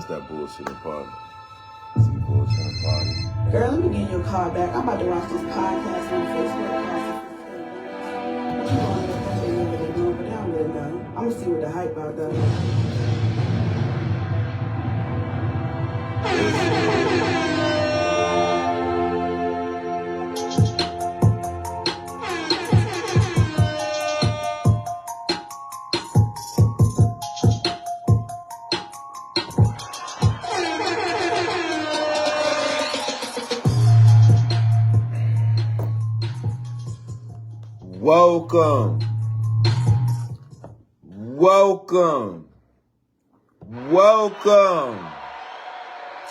That's that bullshitting party. See, bullshitting party. Girl, let me give you a call back. I'm about to watch this podcast on Facebook. What you want to know what they're doing, but they don't really know. I'm going to see what the hype about though. Welcome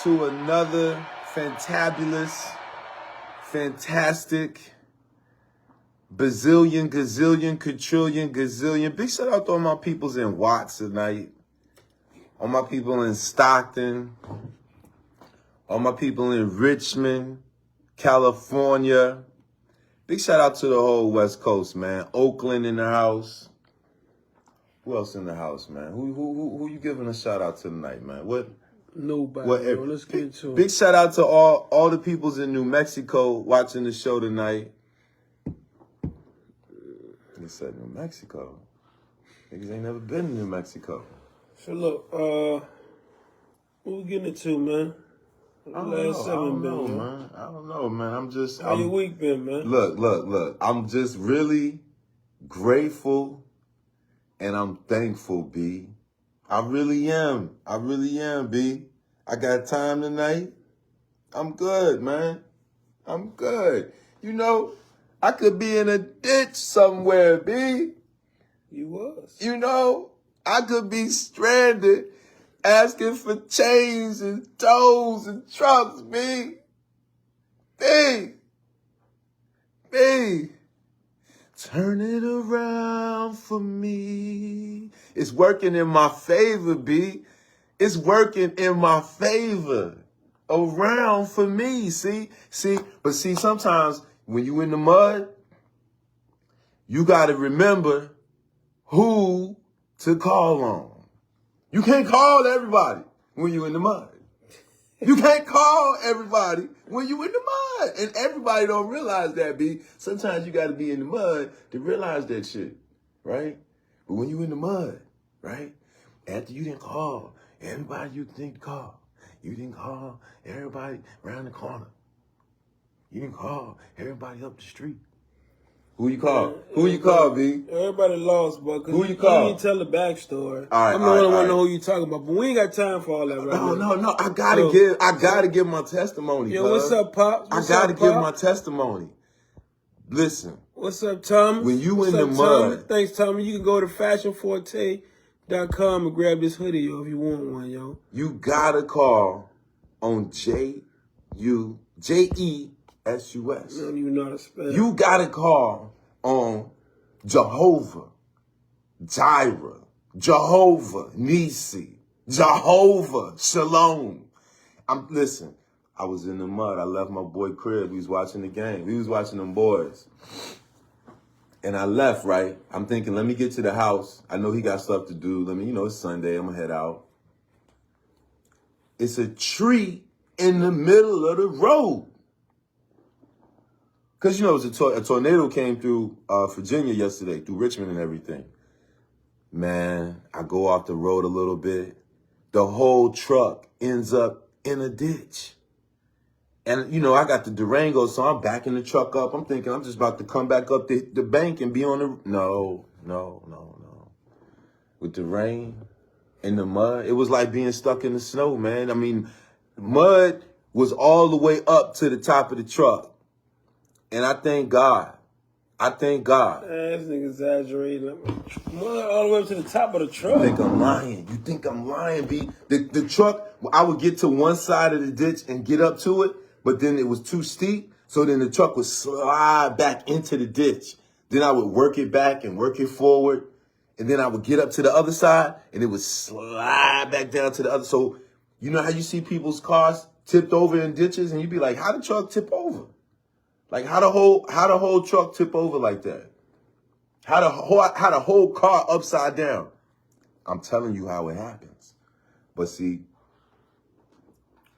to another fantabulous, fantastic, bazillion, gazillion, quadrillion, gazillion. Big shout out to all my peoples in Watts tonight, all my people in Stockton, all my people in Richmond, California. Big shout out to the whole West Coast, man. Oakland in the house. Who else in the house, man? Who you giving a shout out to tonight, man? Nobody. Bro. Let's get into it. Big shout out to all the peoples in New Mexico watching the show tonight. They said New Mexico. Niggas ain't never been to New Mexico. So look, what we getting into, man? I don't know, man. How your week been, man? Look. I'm just really grateful and I'm thankful, B. I really am, B. I got time tonight. I'm good, man. I'm good. You know, I could be in a ditch somewhere, B. You was. You know, I could be stranded asking for chains and tows and trucks, B. Turn it around for me. It's working in my favor, B. It's working in my favor. Around for me, see, sometimes when you in the mud, you got to remember who to call on. You can't call everybody when you in the mud. You can't call everybody when you in the mud. And everybody don't realize that, B. Sometimes you got to be in the mud to realize that shit, right? But when you in the mud, right? After you didn't call everybody you think to call. You didn't call everybody around the corner. You didn't call everybody up the street. Who you call? Who you call, B? Everybody lost, but who you call? You didn't tell the backstory. All right, I'm the one that want to know who you talking about, but we ain't got time for all that right now. No. I gotta give my testimony. Yo, what's up, Pops? I gotta give my testimony. Listen. What's up, Tommy? When you in the mud. Thanks, Tommy. You can go to fashionforte.com and grab this hoodie, yo, if you want one, yo. You gotta call on J-E-S-U-S. I don't even know how to spell. You gotta call on Jehovah Jireh, Jehovah Nisi, Jehovah Shalom. Listen, I was in the mud. I left my boy crib. We was watching the game. We was watching them boys. And I left, right? I'm thinking, let me get to the house. I know he got stuff to do. It's Sunday. I'm gonna head out. It's a tree in the middle of the road. Because, it was a tornado came through Virginia yesterday, through Richmond and everything. Man, I go off the road a little bit. The whole truck ends up in a ditch. And, I got the Durango, so I'm backing the truck up. I'm thinking I'm just about to come back up the bank and be on the... No. With the rain and the mud, it was like being stuck in the snow, man. Mud was all the way up to the top of the truck. And I thank God. This nigga exaggerating. Mud all the way up to the top of the truck. You think I'm lying, B? The truck, I would get to one side of the ditch and get up to it, but then it was too steep, so then the truck would slide back into the ditch. Then I would work it back and work it forward, and then I would get up to the other side, and it would slide back down to the other. So, you know how you see people's cars tipped over in ditches, and you be like, how the truck tip over? Like, how the whole truck tip over like that? How the whole car upside down? I'm telling you how it happens. But see,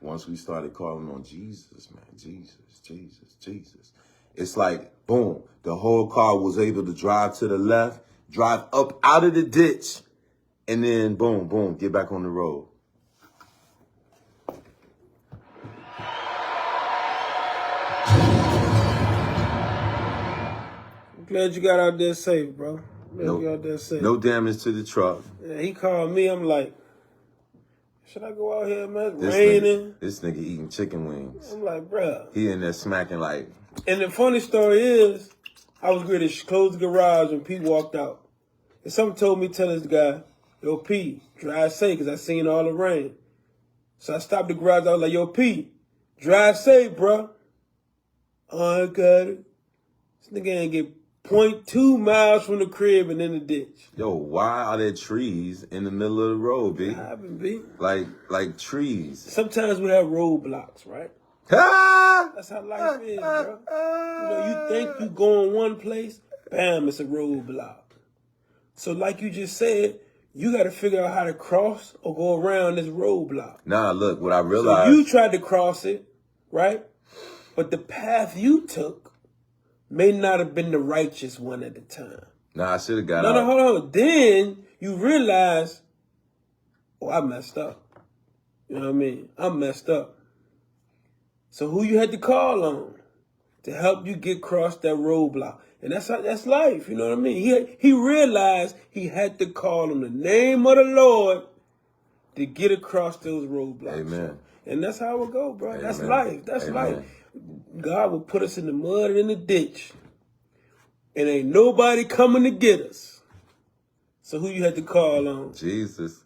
once we started calling on Jesus, man, Jesus, it's like, boom, the whole car was able to drive to the left, drive up out of the ditch, and then boom, get back on the road. I'm glad you got out there safe, bro. No, you got out there safe. No damage to the truck. Yeah, he called me. I'm like, should I go out here, man? It's raining. This nigga eating chicken wings. I'm like, bruh. He in there smacking like. And the funny story is, I was ready to close the garage when Pete walked out. And someone told me, tell this guy, yo, Pete, drive safe, because I seen all the rain. So I stopped the garage. I was like, yo, Pete, drive safe, bro. Oh, I got it. This nigga ain't get 0.2 miles from the crib and in the ditch. Yo, why are there trees in the middle of the road, B? It happened, B. Like trees. Sometimes we have roadblocks, right? That's how life is, bro. You know, you think you going one place, bam, it's a roadblock. So like you just said, you got to figure out how to cross or go around this roadblock. Nah, look, what I realized. So you tried to cross it, right? But the path you took may not have been the righteous one at the time. Nah, I should have got out. No, hold on. Then you realize, oh, I messed up. You know what I mean? I messed up. So who you had to call on to help you get across that roadblock? And that's life, you know what I mean? He realized he had to call on the name of the Lord to get across those roadblocks. Amen. And that's how it go, bro. Amen. That's life. That's Amen. life. God will put us in the mud and in the ditch. And ain't nobody coming to get us. So who you had to call on? Jesus.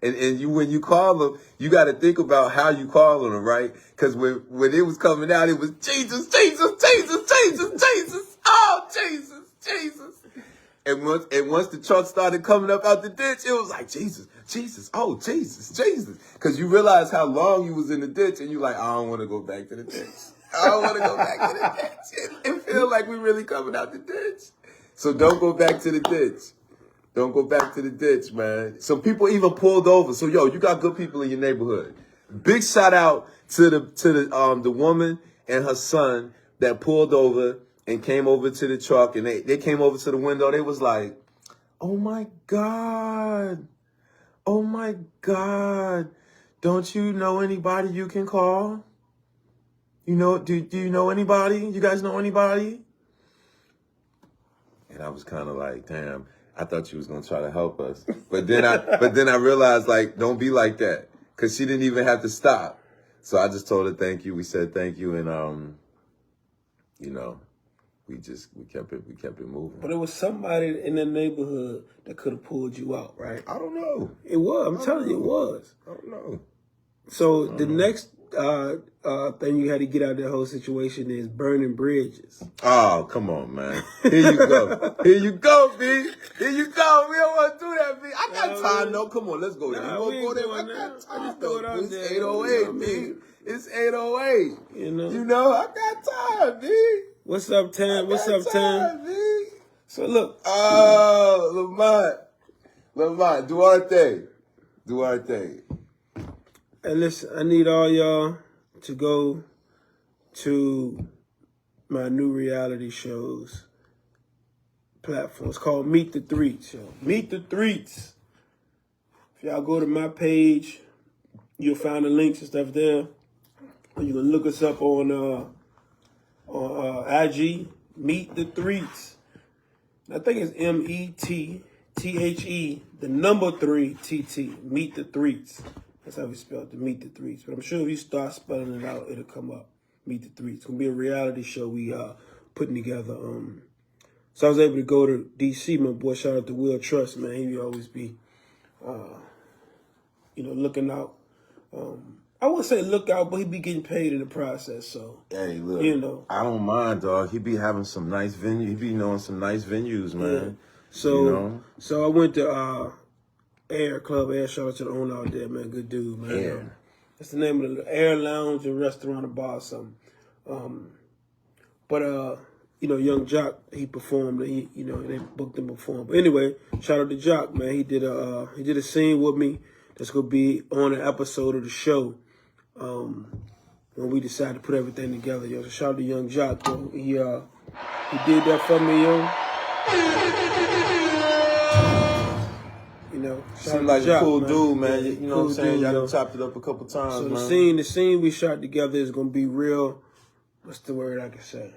And you, when you call them, you got to think about how you call them, right? Because when it was coming out, it was Jesus. Oh, Jesus. And once the truck started coming up out the ditch, it was like, Jesus. Oh, Jesus. Because you realize how long you was in the ditch, and you like, I don't want to go back to the ditch. It feels like we really coming out the ditch. So don't go back to the ditch. Don't go back to the ditch, man. Some people even pulled over. So, yo, you got good people in your neighborhood. Big shout out to the woman and her son that pulled over and came over to the truck, and they came over to the window. They was like, oh my God. Don't you know anybody you can call? You know, do you know anybody? You guys know anybody? And I was kind of like, damn, I thought you was going to try to help us. But then I realized, like, don't be like that. Because she didn't even have to stop. So I just told her thank you. We said thank you. And, you know, we kept it moving. But it was somebody in the neighborhood that could have pulled you out, right? I don't know. It was. I'm telling you, it was. I don't know. So the next thing you had to get out of that whole situation is burning bridges. Oh, come on, man. Here you go. Here you go, B. Here you go. We don't want to do that, B. I got time, though. Come on, let's go there. You want to go there? I got time, though. It's 8:08, B. It's 8:08. You know, I got time, B. What's up, Tam? What's up, Tam? B. So look. Oh, Lamont, do our thing. Hey, listen, I need all y'all to go to my new reality show's platform. It's called Meet the Threats, yo. Meet the Threats. If y'all go to my page, you'll find the links and stuff there. Or you can look us up on IG, Meet the Threats. I think it's METTHE, the number 3 TT, Meet the Threats. That's how we spelled it, Meet the Threats. But I'm sure if you start spelling it out, it'll come up. Meet the Threats. It's gonna be a reality show we putting together. So I was able to go to DC. My boy, shout out to Will Trust, man. He always be, looking out. I wouldn't say look out, but he be getting paid in the process. So hey, look, I don't mind, dog. He be having some nice venues. He be knowing some nice venues, man. Yeah. So I went to Air Club. Air, shout out to the owner out there, man. Good dude, man. Air. That's the name of the Air Lounge and Restaurant or Bar or something. Young Jock, he performed. They booked him to perform. But anyway, shout out to Jock, man. He did a scene with me that's gonna be on an episode of the show. when we decided to put everything together, yo. So shout out to Young Jock, yo. He did that for me, yo. You know, Seems like a cool dude, man. Yeah, You know what I'm saying? dude, Y'all yo. done chopped it up a couple times, So man. the scene we shot together is gonna be real. What's the word I can say?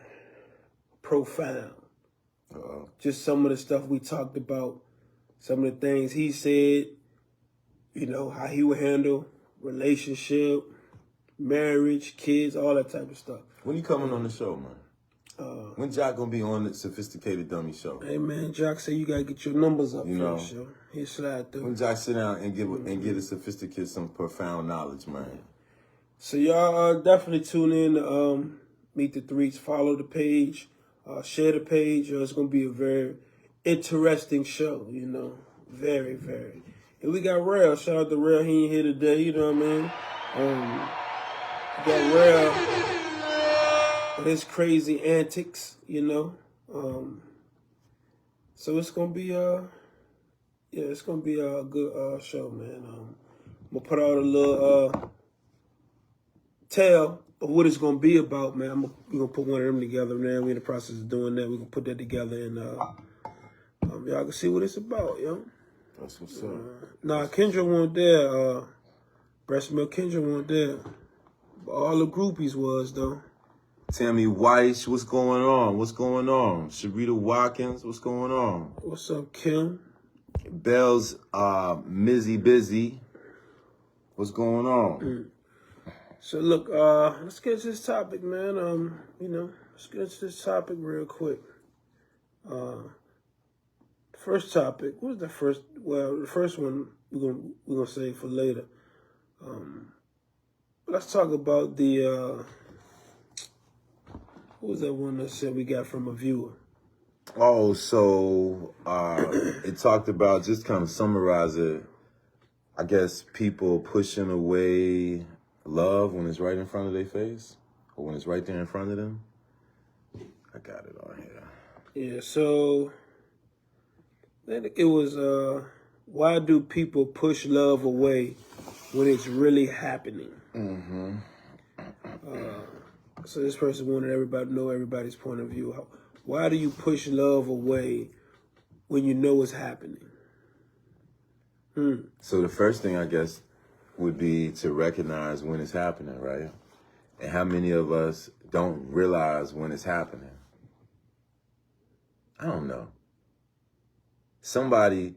Profound. Just some of the stuff we talked about, some of the things he said. You know how he would handle relationship, marriage, kids, all that type of stuff. When you coming on the show, man? When Jock gonna be on the Sophisticated Dummie show? Hey man, Jock said you gotta get your numbers up You for know. the show. He slide through. When Jock sit down and get a Sophisticated some profound knowledge, man. So y'all definitely tune in to Meet the Threes. Follow the page, share the page. It's gonna be a very interesting show. You know, very, very. And we got Rail. Shout out to Rail. He ain't here today. You know what I mean? We got Rail. His crazy antics, you know. So it's gonna be it's gonna be a good show, man. I'm gonna put out a little tale of what it's gonna be about, man. We're gonna put one of them together, man. We're in the process of doing that. We're gonna put that together and y'all can see what it's about, yo. That's what's up. Nah, Kendra wasn't there. Breast Milk Kendra wasn't there. But all the groupies was though. Tammy Weiss, what's going on? What's going on? Sharita Watkins, what's going on? What's up, Kim? Bell's Mizzy Busy, what's going on? So look, let's get into this topic, man. You know, let's get into this topic real quick. First topic. What's the first? Well, the first one we're gonna save for later. Let's talk about the. What was that one that said we got from a viewer? Oh, so it talked about, just kind of summarize it, I guess people pushing away love when it's right in front of their face, or when it's right there in front of them. I got it on here. Yeah, so I think it was why do people push love away when it's really happening? Mm-hmm. So this person wanted everybody to know everybody's point of view. Why do you push love away when you know it's happening? So the first thing, I guess, would be to recognize when it's happening, right? And how many of us don't realize when it's happening? I don't know. Somebody.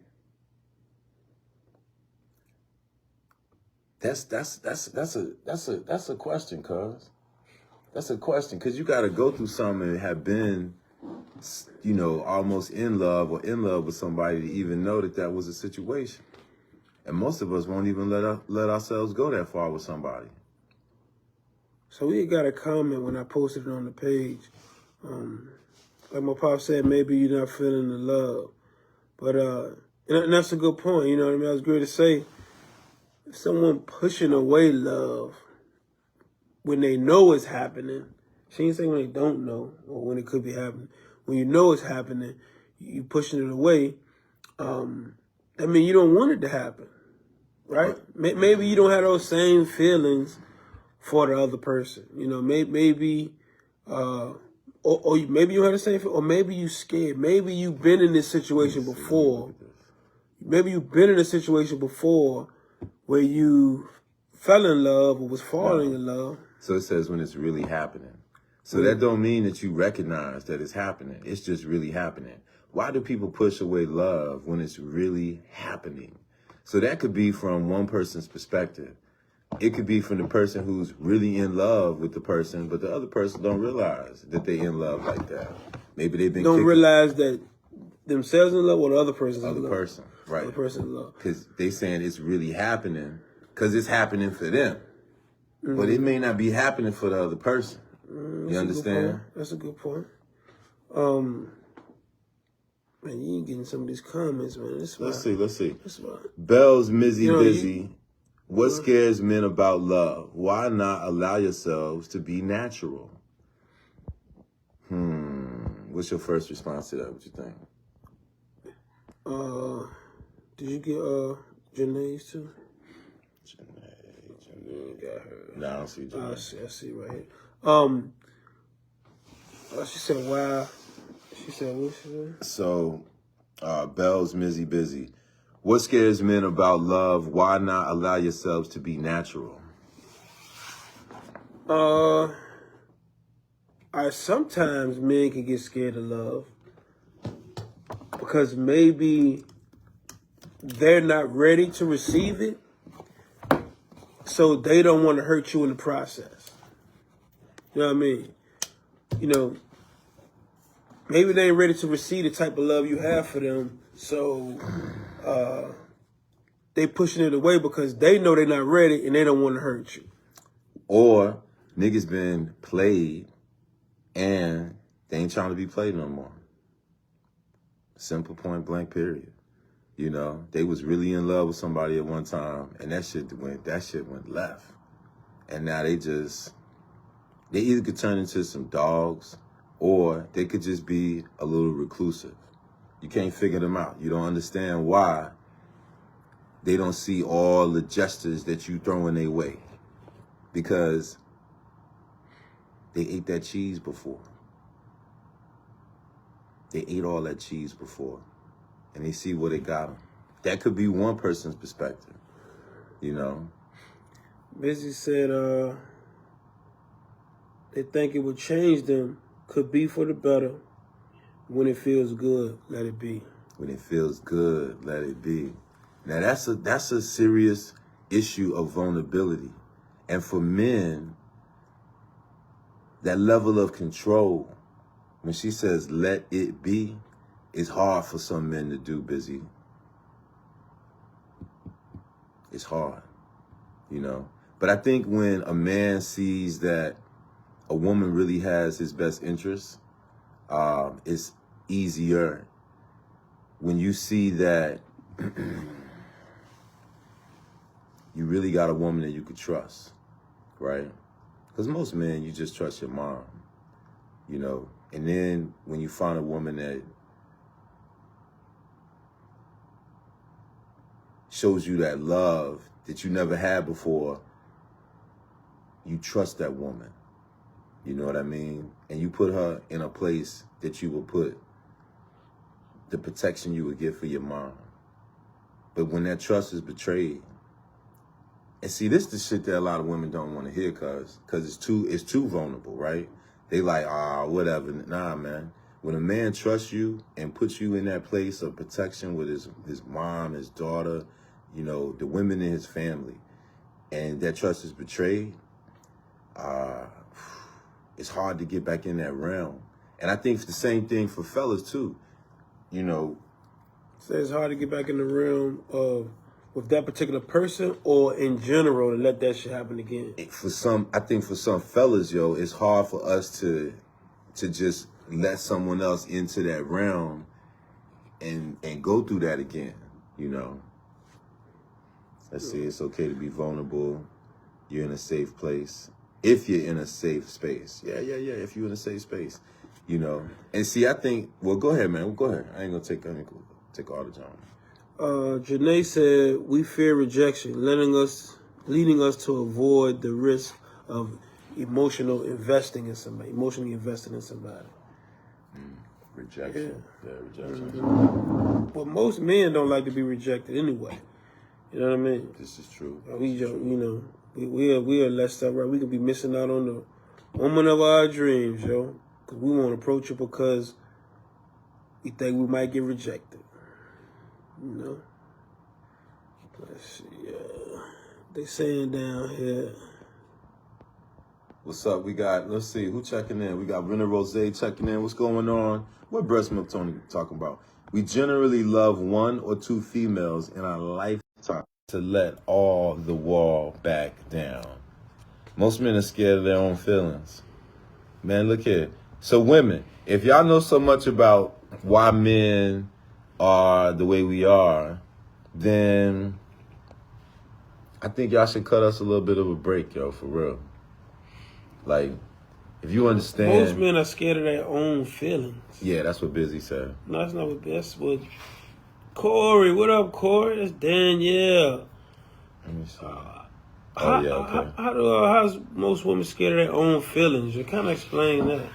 That's a question, cuz. That's a question, because you got to go through something and have been, you know, almost in love or in love with somebody to even know that that was a situation. And most of us won't even let ourselves go that far with somebody. So we got a comment when I posted it on the page. Like my pop said, maybe you're not feeling the love. But, and that's a good point, you know what I mean? I was great to say, if someone pushing away love when they know it's happening, she didn't say when they don't know or when it could be happening. When you know it's happening, you pushing it away. I mean, you don't want it to happen, right? Maybe you don't have those same feelings for the other person. You know, maybe, or maybe you have the same feeling, or maybe you scared. Maybe you've been in this situation before. Maybe you've been in a situation before where you fell in love or was falling in love. So it says when it's really happening. So that don't mean that you recognize that it's happening. It's just really happening. Why do people push away love when it's really happening? So that could be from one person's perspective. It could be from the person who's really in love with the person, but the other person don't realize that they in love like that. Maybe they've been don't realize that themselves in love or the other person's in love. Person, right? The person in love. Because they saying it's really happening because it's happening for them, but it may not be happening for the other person. You understand? That's a good point. Man, you ain't getting some of these comments, man. Let's see. That's fine. Bell's Mizzy Busy. What scares men about love? Why not allow yourselves to be natural? What's your first response to that? What you think? Did you get Janae's too? You ain't got her. Nah, I don't see Janae. I see right here. She said, wow. She said, what she said? So, Bell's Mizzy Busy. What scares men about love? Why not allow yourselves to be natural? Sometimes men can get scared of love because maybe they're not ready to receive it, so they don't want to hurt you in the process. You know what I mean? You know, maybe they ain't ready to receive the type of love you have for them, so they pushing it away because they know they're not ready and they don't want to hurt you. Or niggas been played and they ain't trying to be played no more. Simple, point blank, period. You know, they was really in love with somebody at one time and that shit went left. And now they either could turn into some dogs or they could just be a little reclusive. You can't figure them out. You don't understand why they don't see all the gestures that you throw in their way. Because they ate that cheese before. They ate all that cheese before. And they see what it got them. That could be one person's perspective, you know? Busy said they think it would change them, could be for the better. When it feels good, let it be. When it feels good, let it be. Now that's a serious issue of vulnerability. And for men, that level of control, when she says let it be, is hard for some men to do, Busy. It's hard, you know? But I think when a man sees that a woman really has his best interests, it's easier when you see that you really got a woman that you could trust, right? Because most men, you just trust your mom, you know? And then when you find a woman that shows you that love that you never had before, you trust that woman. You know what I mean? And you put her in a place that you would put the protection you would give for your mom. But when that trust is betrayed, and see, this is the shit that a lot of women don't want to hear because it's too vulnerable, right? They like, whatever. Nah, man. When a man trusts you and puts you in that place of protection with his mom, his daughter, you know, the women in his family, and that trust is betrayed, it's hard to get back in that realm. And I think it's the same thing for fellas too. You know, So it's hard to get back in the realm of with that particular person or in general to let that shit happen again. I think for some fellas, yo, it's hard for us to just let someone else into that realm and go through that again, you know. Let's see, it's okay to be vulnerable. You're in a safe place. If you're in a safe space. Yeah, if you're in a safe space, you know. And see, I think, well, go ahead, man. Go ahead. I ain't gonna take all the time. Janae said, we fear rejection, leading us to avoid the risk of emotionally investing in somebody. Rejection. Yeah, rejection. Mm-hmm. But most men don't like to be rejected anyway. You know what I mean? This is true. We are less up, right? We could be missing out on the woman of our dreams, yo. Because we won't approach her because we think we might get rejected. You know? Let's see. They saying down here. What's up? Let's see, who checking in? We got Renna Rose checking in. What's going on? What breast milk Tony talking about? We generally love one or two females in our lifetime to let all the wall back down. Most men are scared of their own feelings. Man, look here. So women, if y'all know so much about why men are the way we are, then I think y'all should cut us a little bit of a break, yo, for real. Like, if you understand... Most men are scared of their own feelings. Yeah, that's what Busy said. No, that's what... Corey, what up, Corey? That's Danielle. Let me see. Oh, yeah, okay. How's most women scared of their own feelings? You kind of explain that.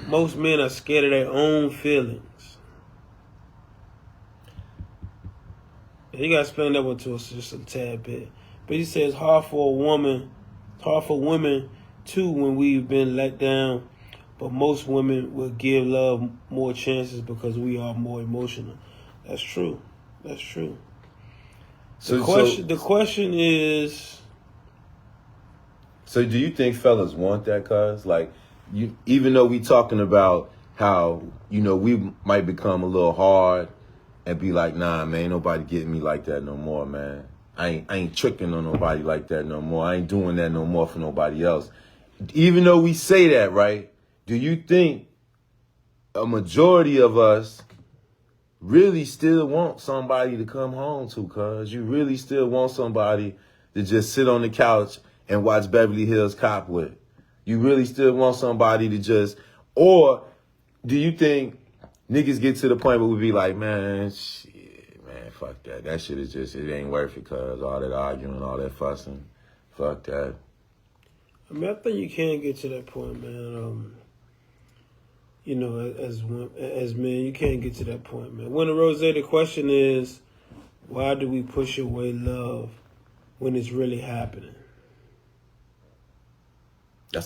Most men are scared of their own feelings. You gotta explain that one to us just a tad bit. But he says it's hard for women too when we've been let down. But most women will give love more chances because we are more emotional. That's true. That's true. The question is. So do you think fellas want that, cuz? Like, even though we talking about how, we might become a little hard and be like, nah, man, ain't nobody getting me like that no more, man. I ain't tricking on nobody like that no more. I ain't doing that no more for nobody else. Even though we say that, right? Do you think a majority of us really still want somebody to come home to, cuz? You really still want somebody to just sit on the couch and watch Beverly Hills Cop with? You really still want somebody to just, or do you think niggas get to the point where we be like, man, shit, man, fuck that. That shit is just, it ain't worth it, cuz. All that arguing, all that fussing. Fuck that. I mean, I think you can get to that point, man. As men, you can't get to that point, man. Winter Rose, the question is, why do we push away love when it's really happening? I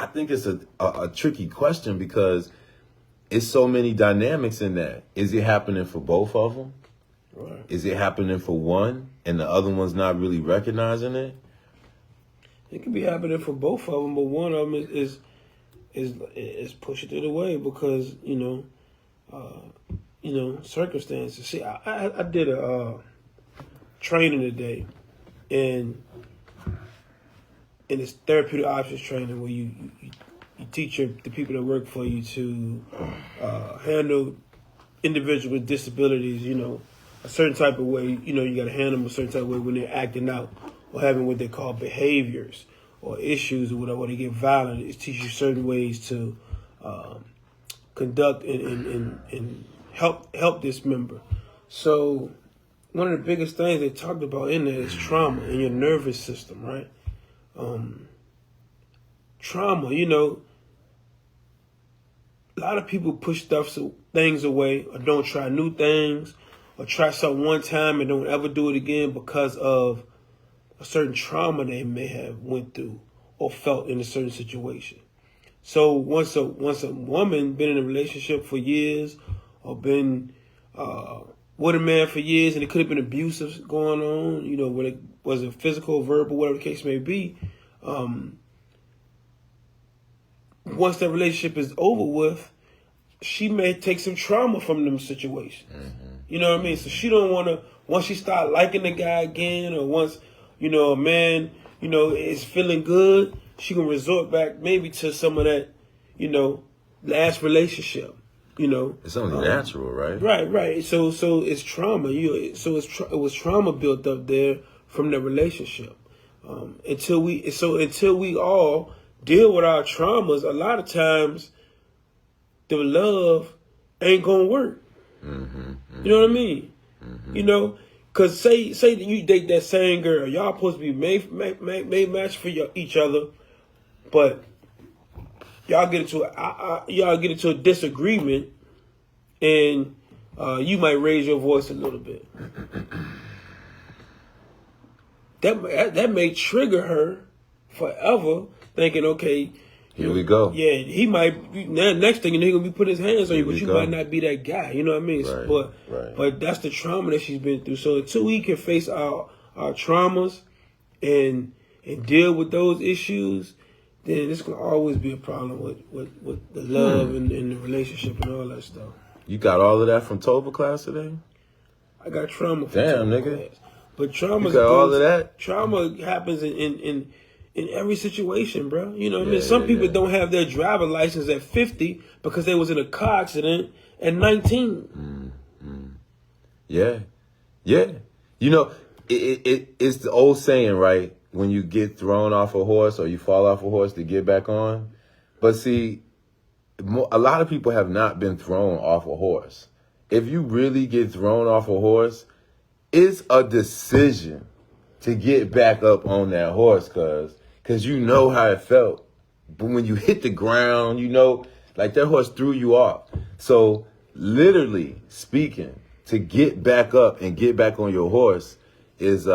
think it's a tricky question because it's so many dynamics in that. Is it happening for both of them? Right. Is it happening for one and the other one's not really recognizing it? It could be happening for both of them, but one of them is pushing it away because circumstances. See, I did a training today, and it's therapeutic options training where you teach the people that work for you to handle individuals with disabilities, a certain type of way. You got to handle them a certain type of way when they're acting out or having what they call behaviors or issues or whatever. They get violent. It teaches you certain ways to conduct and help this member. So one of the biggest things they talked about in there is trauma in your nervous system, right? Trauma, a lot of people push things away or don't try new things or try something one time and don't ever do it again because of a certain trauma they may have went through or felt in a certain situation. So once a woman been in a relationship for years or been with a man for years and it could have been abusive going on, whether it was a physical, verbal, whatever the case may be, once that relationship is over with, she may take some trauma from them situations. Mm-hmm. You know what I mean? So she don't want to, once she start liking the guy again or once, a man, is feeling good, she can resort back maybe to some of that, last relationship, It's only natural, right? Right. So it's trauma. It was trauma built up there from the relationship. Until we all deal with our traumas, a lot of times the love ain't gonna work. Mm-hmm. You know what I mean? Mm-hmm. Cause say that you date that same girl, y'all supposed to be made match for each other, but y'all get into a disagreement, and you might raise your voice a little bit. That may trigger her forever, thinking, okay, here we go. Yeah, he might. Next thing he's gonna be putting his hands on you, but you might not be that guy. You know what I mean? Right, but that's the trauma that she's been through. So until we can face our traumas and deal with those issues, then it's gonna always be a problem with the love and the relationship and all that stuff. You got all of that from Tova class today? I got trauma from Damn, Tova nigga. class. But trauma. You got all of that? Trauma happens in every situation, bro. You know what I mean? Some people don't have their driver license at 50 because they was in a car accident at 19. Yeah. It's the old saying, right? When you get thrown off a horse or you fall off a horse to get back on. But see, a lot of people have not been thrown off a horse. If you really get thrown off a horse, it's a decision to get back up on that horse, cause you know how it felt. But when you hit the ground, you know, like that horse threw you off. So literally speaking, to get back up and get back on your horse is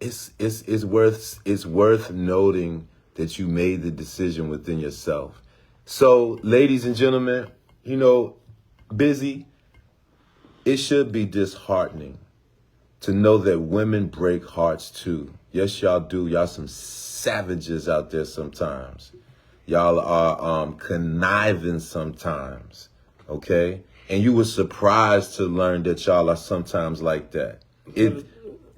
it's worth noting that you made the decision within yourself. So, ladies and gentlemen, you know, busy, it should be disheartening to know that women break hearts too. Yes, y'all do. Y'all some savages out there sometimes. Y'all are conniving sometimes, okay? And you were surprised to learn that y'all are sometimes like that.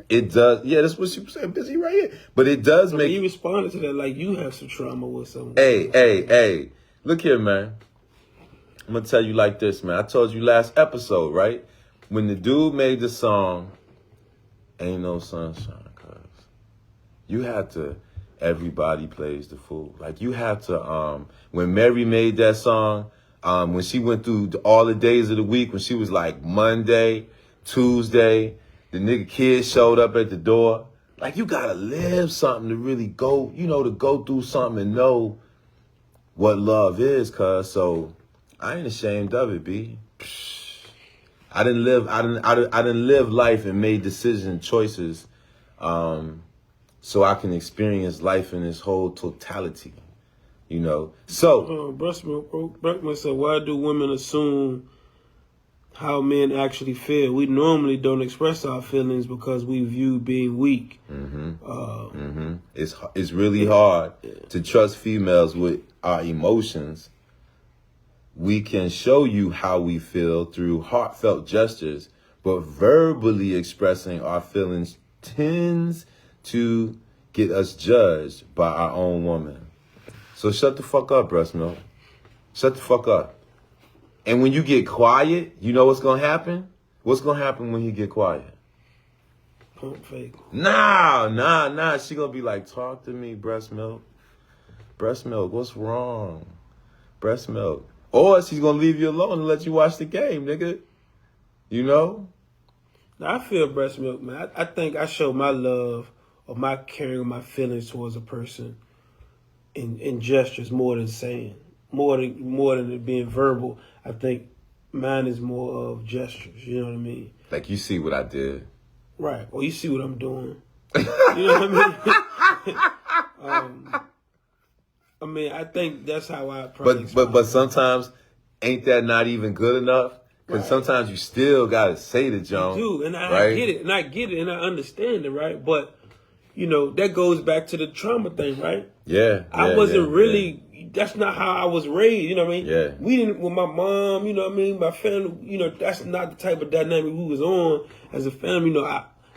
It does, yeah, that's what she said, busy right here. But it does make... You responded to that like you have some trauma with someone. Hey, look here, man. I'm going to tell you like this, man. I told you last episode, right? When the dude made the song, Ain't No Sunshine, cuz you have to... Everybody plays the fool. Like, you have to, when Mary made that song, when she went through all the days of the week, when she was like Monday, Tuesday, the nigga kids showed up at the door. Like, you gotta live something to really go, you know, to go through something and know what love is, cuz. So I ain't ashamed of it, B. I didn't live life and made decision choices, so I can experience life in its whole totality, you know. So, Breckman said, why do women assume how men actually feel? We normally don't express our feelings because we view being weak. It's really hard to trust females with our emotions. We can show you how we feel through heartfelt gestures, but verbally expressing our feelings tends to get us judged by our own woman. So shut the fuck up, breast milk. Shut the fuck up. And when you get quiet, you know what's gonna happen? What's gonna happen when you get quiet? Pump fake. Nah. She gonna be like, talk to me, breast milk. Breast milk, what's wrong? Breast milk. Or she's gonna leave you alone and let you watch the game, nigga. You know? Now, I feel breast milk, man. I think I show my love or my caring or my feelings towards a person in gestures more than saying. More than it being verbal. I think mine is more of gestures, you know what I mean? Like, you see what I did. Right. Or you see what I'm doing. You know what I mean? I think that's how I probably But sometimes ain't that not even good enough? Because sometimes you still gotta say the jump. You do, and I get it, and I understand it, right? But you know, that goes back to the trauma thing, right? Yeah. I wasn't really. That's not how I was raised. You know what I mean? Yeah. We didn't with my mom. You know what I mean? My family. You know, that's not the type of dynamic we was on as a family. You know,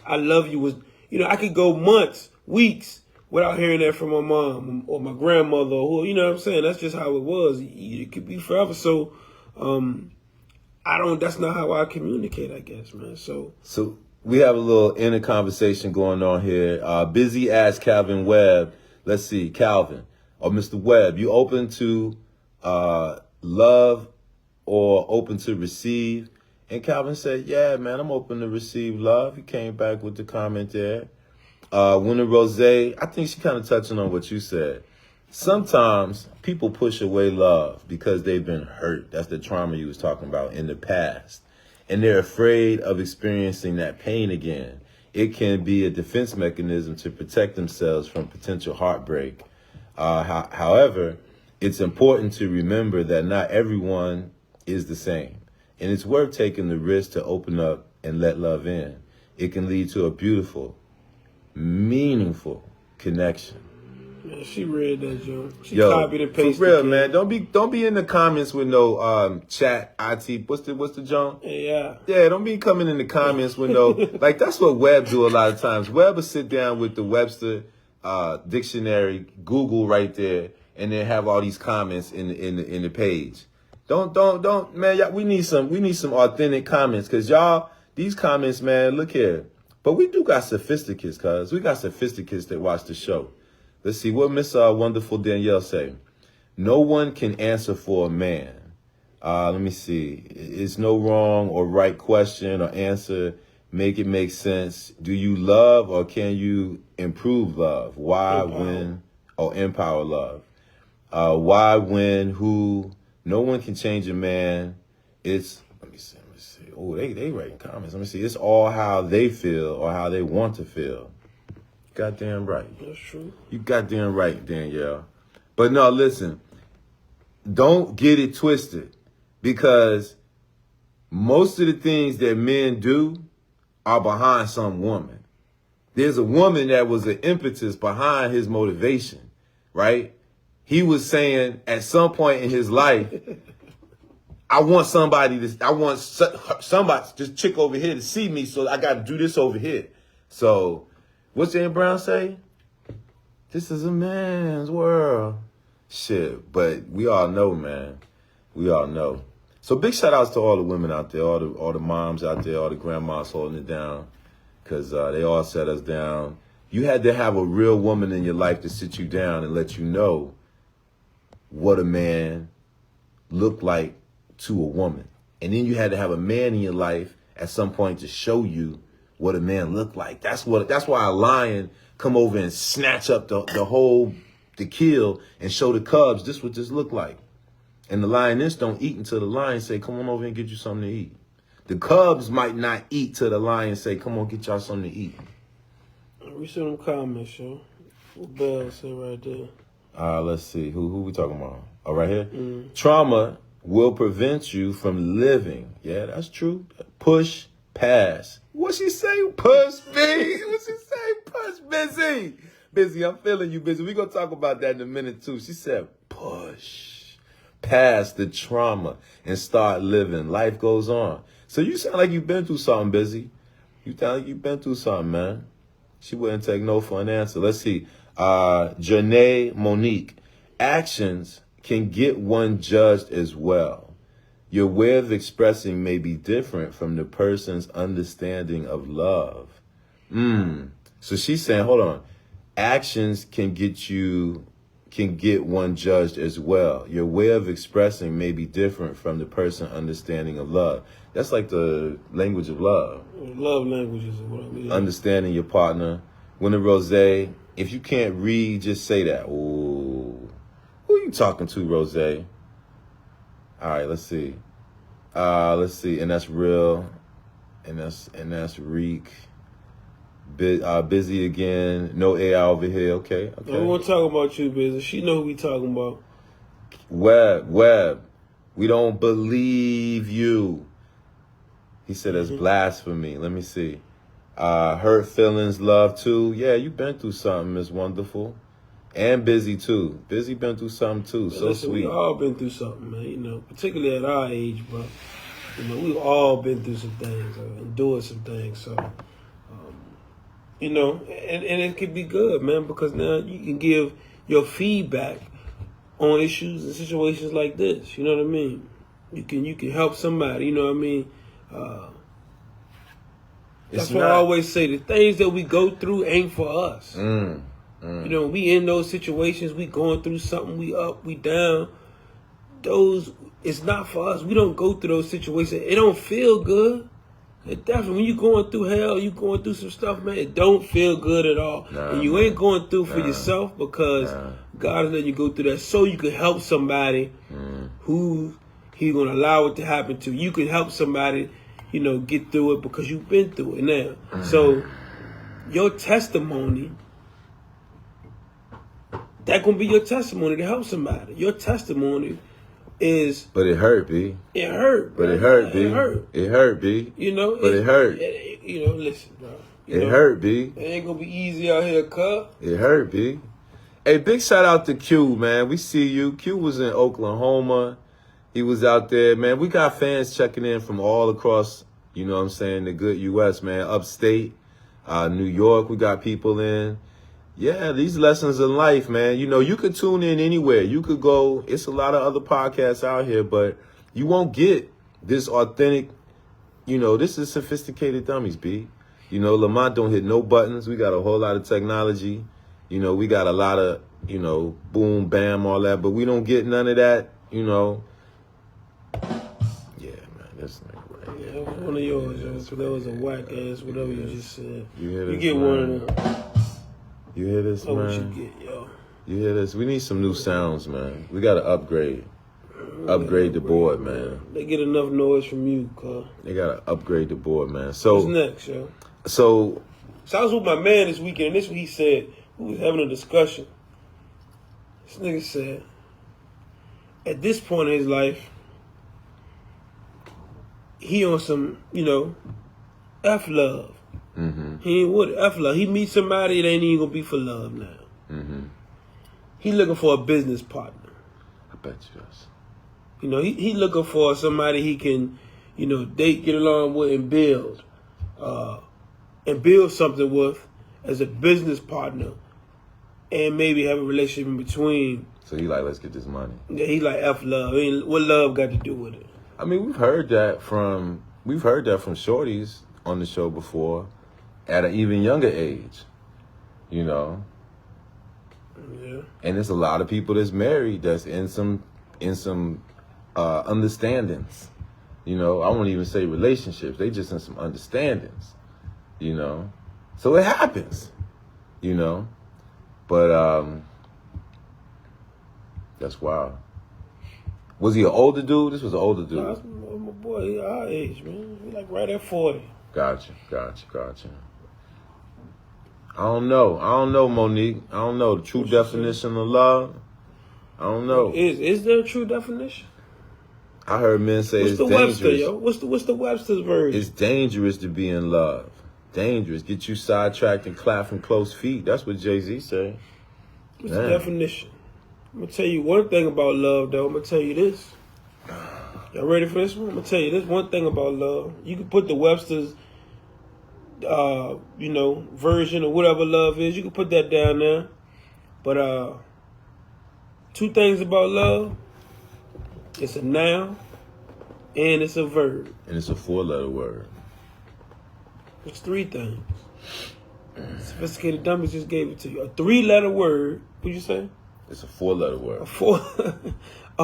I love you was. You know, I could go months, weeks without hearing that from my mom or my grandmother or who. You know what I'm saying? That's just how it was. It could be forever. So, that's not how I communicate, I guess, man. So we have a little inner conversation going on here. Busy asked Calvin Webb. Let's see, Calvin or Mr. Webb, you open to love or open to receive? And Calvin said, yeah, man, I'm open to receive love. He came back with the comment there. Winter Rose, I think she kind of touching on what you said. Sometimes people push away love because they've been hurt. That's the trauma you was talking about in the past. And they're afraid of experiencing that pain again. It can be a defense mechanism to protect themselves from potential heartbreak. However, it's important to remember that not everyone is the same. And it's worth taking the risk to open up and let love in. It can lead to a beautiful, meaningful connection. Yeah, she read that, Joe. She copied and pasted. For real, man. Don't be in the comments with no chat IT. What's the John? Yeah. Yeah, don't be coming in the comments with no like that's what Webb do a lot of times. Webb will sit down with the Webster dictionary, Google right there, and then have all these comments in the page. Don't man, we need some authentic comments, cause y'all, these comments, man, look here. But we do got sophisticates, cuz we got sophisticates that watch the show. Let's see what Miss Wonderful Danielle say. No one can answer for a man. Let me see. It's no wrong or right question or answer. Make it make sense. Do you love or can you improve love? Why, when, or empower love? Why, when, who? No one can change a man. It's, let me see. Oh, they writing comments. Let me see. It's all how they feel or how they want to feel. Goddamn right. That's true. You goddamn right, Danielle. But no, listen. Don't get it twisted. Because most of the things that men do are behind some woman. There's a woman that was an impetus behind his motivation, right? He was saying at some point in his life, I want somebody, this chick over here to see me, so I got to do this over here. So, what's James Brown say? This is a man's world. Shit, but we all know, man. We all know. So big shout outs to all the women out there, all the moms out there, all the grandmas holding it down, because they all set us down. You had to have a real woman in your life to sit you down and let you know what a man looked like to a woman. And then you had to have a man in your life at some point to show you what a man looked like. That's why a lion come over and snatch up the kill and show the cubs this what this look like. And the lioness don't eat until the lion say, come on over and get you something to eat. The cubs might not eat till the lion say, come on, get y'all something to eat. Read some comments, yo. What Bell said right there. Let's see. Who we talking about? Oh, right here? Trauma will prevent you from living. Yeah, that's true. Push, pass. What she say? Push, B. What she say? Push, busy. Busy, I'm feeling you, busy. We gonna talk about that in a minute, too. She said, push. Past the trauma and start living. Life goes on. So you sound like you've been through something, busy. You sound like you've been through something, man. She wouldn't take no for an answer. Let's see. Janae Monique. Actions can get one judged as well. Your way of expressing may be different from the person's understanding of love. So she's saying, hold on. Actions can get one judged as well. Your way of expressing may be different from the person's understanding of love. That's like the language of love. Love languages is what I mean. Understanding your partner. Winter Rose, if you can't read, just say that. Ooh. Who you talking to, Rose? All right, let's see. And that's real. And that's Reek. Busy again. No AI over here. Okay. I don't want to talk about you, Busy. She know who we talking about. Web. We don't believe you. He said it's blasphemy. Let me see. Hurt feelings, love too. Yeah, you been through something. It's wonderful. And Busy too. Busy been through something too. So listen, sweet. We all been through something, man. You know, particularly at our age, bro. You know, we've all been through some things, endured some things. So, you know, and it could be good, man, because now you can give your feedback on issues and situations like this. You know what I mean? You can help somebody. You know what I mean? That's what I always say. The things that we go through ain't for us. You know, we in those situations, we going through something, we up, we down. It's not for us. We don't go through those situations. It don't feel good. It definitely, when you going through hell, you going through some stuff, man, it don't feel good at all. And you ain't going through for yourself because God is letting you go through that so you can help somebody who He's going to allow it to happen to. You can help somebody, you know, get through it because you've been through it now. So your testimony, that going to be your testimony to help somebody. Your testimony is... But it hurt, B. It hurt. But it hurt, B. It hurt. It hurt, B. You know? But it hurt. You know, listen, bro. It hurt, B. It ain't going to be easy out here, cuz. It hurt, B. Hey, big shout out to Q, man. We see you. Q was in Oklahoma. He was out there, man. We got fans checking in from all across, you know what I'm saying, the good U.S., man. Upstate, New York, we got people in. Yeah, these lessons in life, man. You know, you could tune in anywhere. You could go. It's a lot of other podcasts out here, but you won't get this authentic, you know, this is Sophisticated Dummies, B. You know, Lamont don't hit no buttons. We got a whole lot of technology. You know, we got a lot of, you know, boom, bam, all that, but we don't get none of that, you know. This nigga right Yeah, that was one of yours, yo. So that was a whack ass, whatever you just said. You hear You this, get man? one of them. You hear this, That's what you man? get, yo. You hear this? We need some new sounds, man. We gotta upgrade. Upgrade the board, man. They get enough noise from you, cuz. They gotta upgrade the board, man. So What's next, yo? So I was with my man this weekend, and this is what he said. We was having a discussion. This nigga said, at this point in his life, he on some, F love. mm-hmm. He ain't with F love. He meets somebody, it ain't even gonna be for love now. Mm-hmm. He looking for a business partner. I bet you does. He looking for somebody he can, date, get along with, and build something with as a business partner, and maybe have a relationship in between. So he like, let's get this money. Yeah, he like F love. What love got to do with it? I mean, we've heard that from shorties on the show before, at an even younger age, Yeah. And there's a lot of people that's married that's in some understandings. I won't even say relationships. They just in some understandings. So it happens. But that's wild. Was he an older dude? This was an older dude. No, that's my boy. He our age, man. He like right at 40. Gotcha. I don't know, Monique. I don't know the true definition of love. I don't know. Is there a true definition? I heard men say What's it's the dangerous. Webster, yo? What's the Webster's version? It's dangerous to be in love. Dangerous. Get you sidetracked and clap from close feet. That's what Jay-Z said. What's the definition? I'm gonna tell you one thing about love, though. I'm gonna tell you this. Y'all ready for this one? I'm gonna tell you this one thing about love. You can put the Webster's, version of whatever love is. You can put that down there. But two things about love: it's a noun and it's a verb. And it's a 4-letter word. It's three things. Sophisticated Dummie just gave it to you. A 3-letter word. What'd you say? It's a 4-letter word. A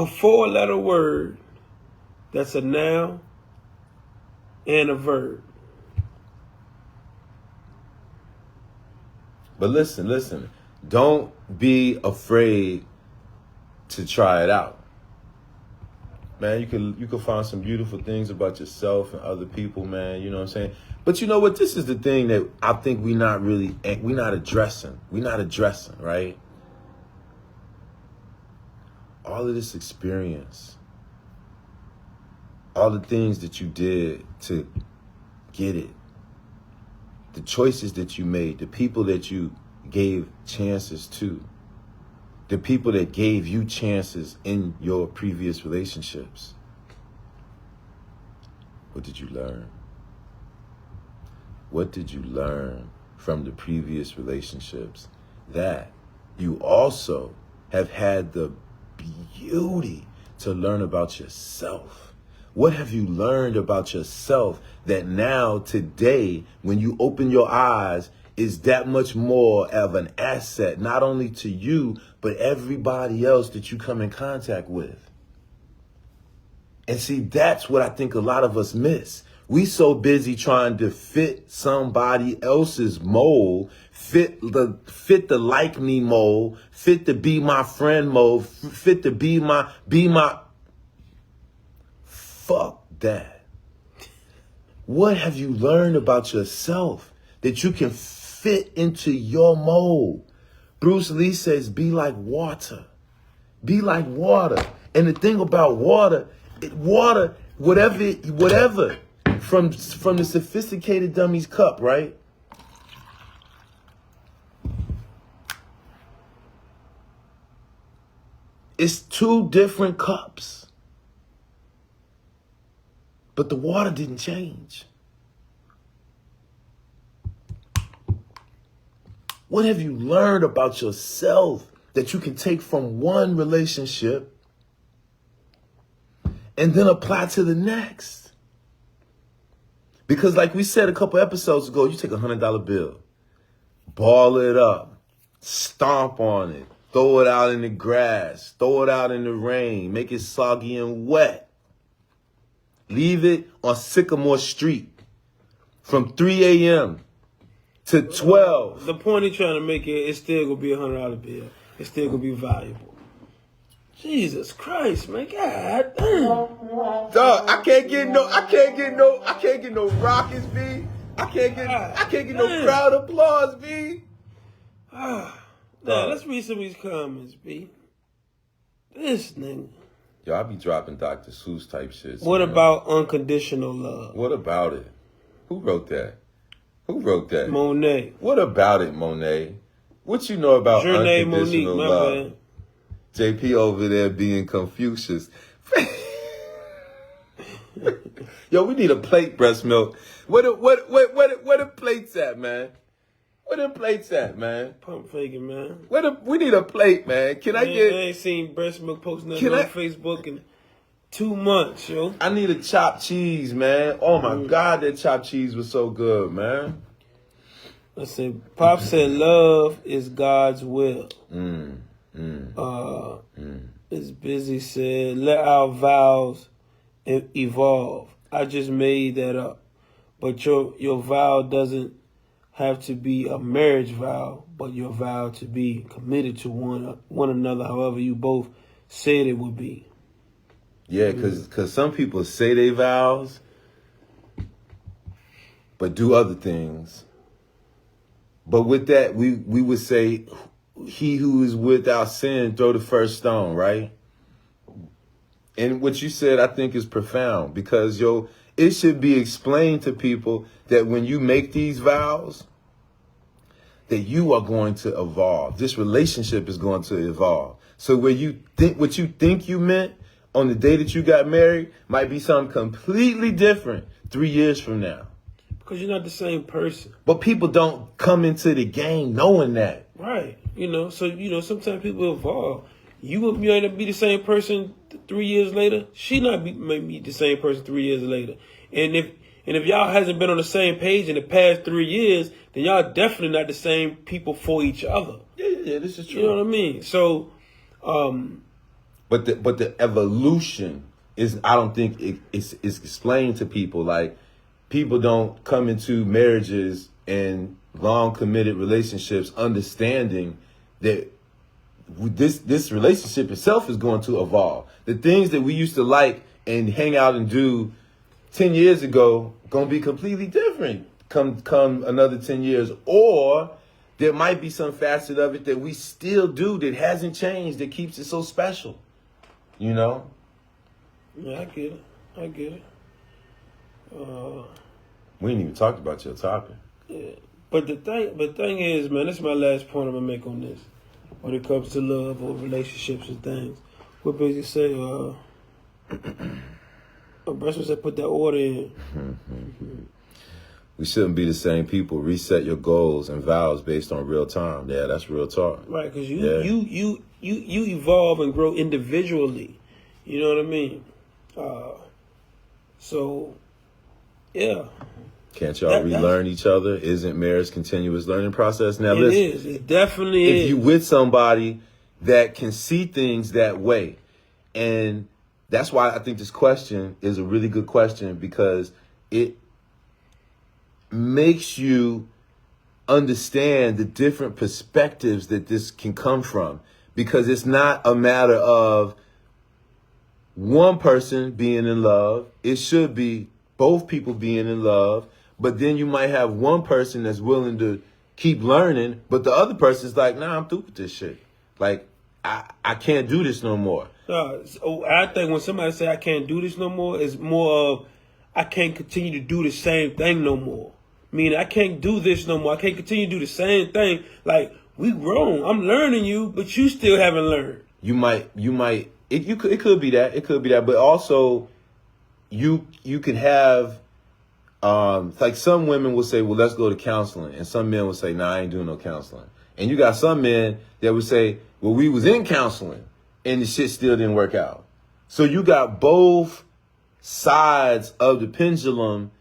4-letter word that's a noun and a verb. But listen. Don't be afraid to try it out. Man, you can find some beautiful things about yourself and other people, man. You know what I'm saying? But you know what? This is the thing that I think we're not addressing. We're not addressing, right? All of this experience, all the things that you did to get it, the choices that you made, the people that you gave chances to, the people that gave you chances in your previous relationships. What did you learn? What did you learn from the previous relationships that you also have had the beauty to learn about yourself? What have you learned about yourself that now, today, when you open your eyes, is that much more of an asset, not only to you, but everybody else that you come in contact with? And see, that's what I think a lot of us miss. We so busy trying to fit somebody else's mold, fit the like me mold, fit the be my friend mold, fit the be my. Fuck that. What have you learned about yourself that you can fit into your mold? Bruce Lee says, be like water. Be like water. And the thing about water, whatever, from the Sophisticated Dummie's cup, right? It's two different cups. But the water didn't change. What have you learned about yourself that you can take from one relationship and then apply to the next? Because like we said a couple episodes ago, you take a $100 bill, ball it up, stomp on it, throw it out in the grass, throw it out in the rain, make it soggy and wet. Leave it on Sycamore Street from 3 a.m. to 12. The point he's trying to make is it's still gonna be $100 bill. It's still gonna be valuable. Jesus Christ, man! God damn. Dog, I can't get no rockets, B. I can't get no crowd applause, B. Now let's read some of these comments, B. This nigga. Yo, I be dropping Dr. Seuss type shit. What about unconditional love? What about it? Who wrote that? Who wrote that? Monet. What about it, Monet? What you know about unconditional love? Man. JP over there being Confucius. Yo, we need a plate, breast milk. Where the plates at, man? Where the plates at, man? Pump faking, man. We need a plate, man. I ain't seen breast milk posting nothing on Facebook in 2 months, yo. I need a chopped cheese, man. Oh my God, that chopped cheese was so good, man. Listen, Pop said love is God's will. It's busy said, let our vows evolve. I just made that up. But your vow doesn't have to be a marriage vow, but your vow to be committed to one another, however you both said it would be. Yeah, because some people say they vows, but do other things. But with that, we would say, he who is without sin, throw the first stone, right? And what you said, I think, is profound because, it should be explained to people that when you make these vows, that you are going to evolve. This relationship is going to evolve. So where you think what you think you meant on the day that you got married might be something completely different 3 years from now. Because you're not the same person. But people don't come into the game knowing that. Right. So sometimes people evolve. You might not be the same person 3 years later. She may be the same person 3 years later. And if y'all hasn't been on the same page in the past 3 years, then y'all definitely not the same people for each other. Yeah, this is true. You know what I mean? So, but the evolution is, I don't think it's explained to people. Like, people don't come into marriages and long committed relationships understanding that this relationship itself is going to evolve. The things that we used to like and hang out and do 10 years ago going to be completely different come another 10 years. Or there might be some facet of it that we still do that hasn't changed, that keeps it so special. Yeah, I get it. We ain't even talked about your topic. Yeah. But the thing is, man, this is my last point I'm going to make on this. When it comes to love or relationships and things. What basically say, Brussel said put that order in. We shouldn't be the same people. Reset your goals and vows based on real time. Yeah, that's real talk. Right, because you evolve and grow individually. You know what I mean? So, yeah. Can't y'all relearn each other? Isn't marriage continuous learning process? Now, listen. It is. It definitely is. If you with somebody that can see things that way, and that's why I think this question is a really good question, because it makes you understand the different perspectives that this can come from, because it's not a matter of one person being in love. It should be both people being in love. But then you might have one person that's willing to keep learning, but the other person's like, nah, I'm through with this shit. Like, I can't do this no more. So I think when somebody say I can't do this no more, it's more of I can't continue to do the same thing no more. Meaning I can't do this no more. I can't continue to do the same thing. Like, we grown. I'm learning you, but you still haven't learned. It could be that. It could be that. But also, you could have, like some women will say, well, let's go to counseling. And some men will say, nah, I ain't doing no counseling. And you got some men that would say, well, we was in counseling and the shit still didn't work out. So you got both sides of the pendulum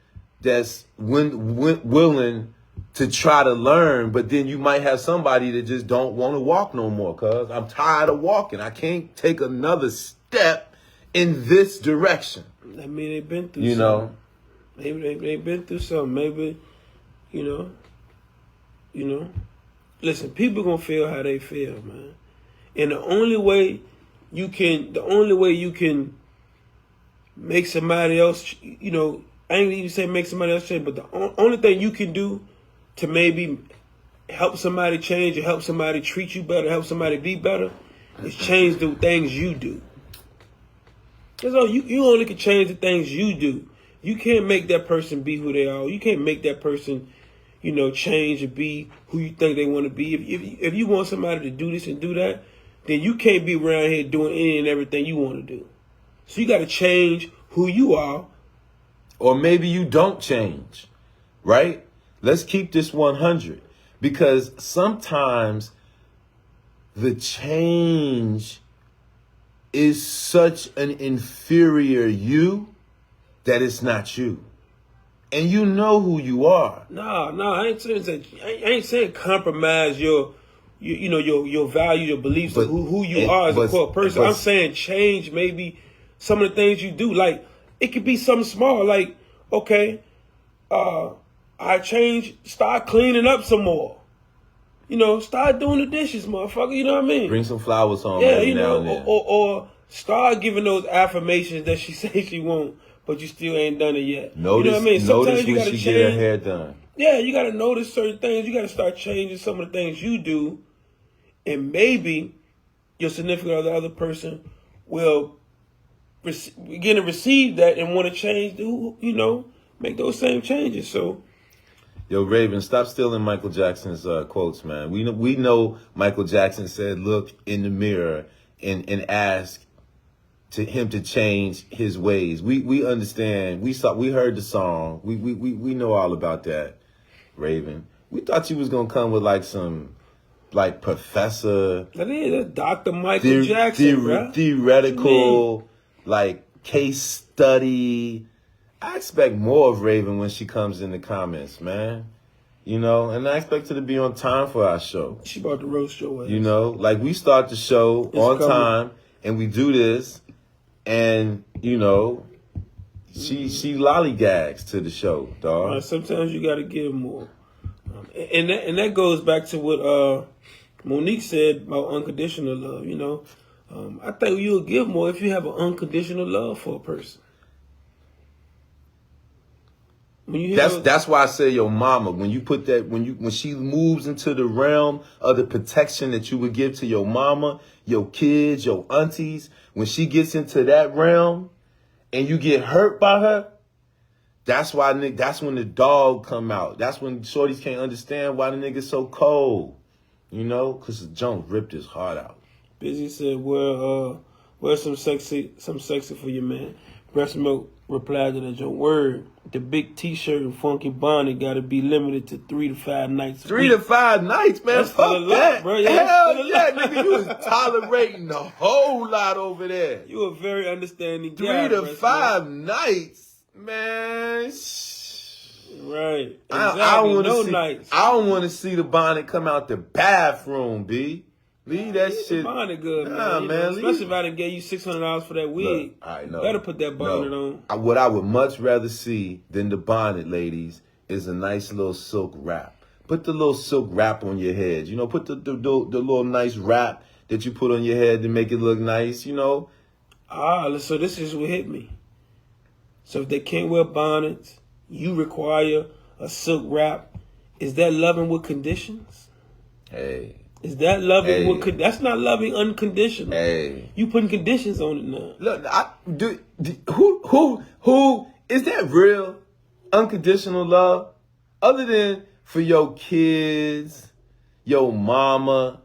that's willing to try to learn, but then you might have somebody that just don't want to walk no more, cuz I'm tired of walking. I can't take another step in this direction. I mean, they've been through You something. know? Maybe they've been through something. Maybe, you know. Listen, people gonna feel how they feel, man. And the only way you can make somebody else, I ain't even say make somebody else change, but the only thing you can do to maybe help somebody change or help somebody treat you better, help somebody be better, is change the things you do. That's all. You only can change the things you do. You can't make that person be who they are. You can't make that person, change and be who you think they want to be. If you want somebody to do this and do that, then you can't be around here doing any and everything you want to do. So you got to change who you are. Or maybe you don't change, right? Let's keep this 100. Because sometimes the change is such an inferior you that it's not you. And you know who you are. No, I ain't saying compromise your value, your beliefs, of who you are as a core person. I'm saying change maybe some of the things you do. Like, it could be something small. Like, okay, I start cleaning up some more. Start doing the dishes, motherfucker. You know what I mean? Bring some flowers home. Yeah, now and then. or start giving those affirmations that she says she won't, but you still ain't done it yet. Notice, you know what I mean? Sometimes notice you when gotta she change. get her hair done. Yeah, you gotta notice certain things. You gotta start changing some of the things you do, and maybe your significant other person will begin to receive that and want to change. Make those same changes. So. Yo, Raven, stop stealing Michael Jackson's quotes, man. We know Michael Jackson said, look in the mirror and ask him to change his ways. We understand. We heard the song. We know all about that, Raven. We thought you was gonna come with some professor. That is Dr. Michael Jackson, theoretical, case study. I expect more of Raven when she comes in the comments, man. And I expect her to be on time for our show. She about to roast your ass. We start the show on time and we do this, and she lollygags to the show, dog. Right, sometimes you got to give more, and that goes back to what Monique said about unconditional love. I think you'll give more if you have an unconditional love for a person. That's why I say your mama, when you put that, when she moves into the realm of the protection that you would give to your mama, your kids, your aunties, when she gets into that realm and you get hurt by her, that's when the dog come out. That's when shorties can't understand why the nigga's so cold. Cause the junk ripped his heart out. Busy said, wear some sexy for your man. Breast milk replied to that joke. Word, the big t-shirt and funky bonnet got to be limited to 3 to 5 nights. 3 to 5 nights, man. That's Fuck lot, that, bro. Yeah, hell yeah, nigga. You was tolerating a whole lot over there. You a very understanding 3 guy. 3 to 5 nights, man. Right. Exactly. I don't want to nights. see the bonnet come out the bathroom, B. Leave that shit. The bonnet good, nah, man. Especially if I done gave you $600 for that wig. Look, I know. Better put that bonnet on. What I would much rather see than the bonnet, ladies, is a nice little silk wrap. Put the little silk wrap on your head. Put the little nice wrap that you put on your head to make it look nice. So this is what hit me. So if they can't wear bonnets, you require a silk wrap. Is that loving with conditions? Hey. Is that loving? That's not loving unconditional. Hey, you putting conditions on it now. Look, who is that real unconditional love? Other than for your kids, your mama,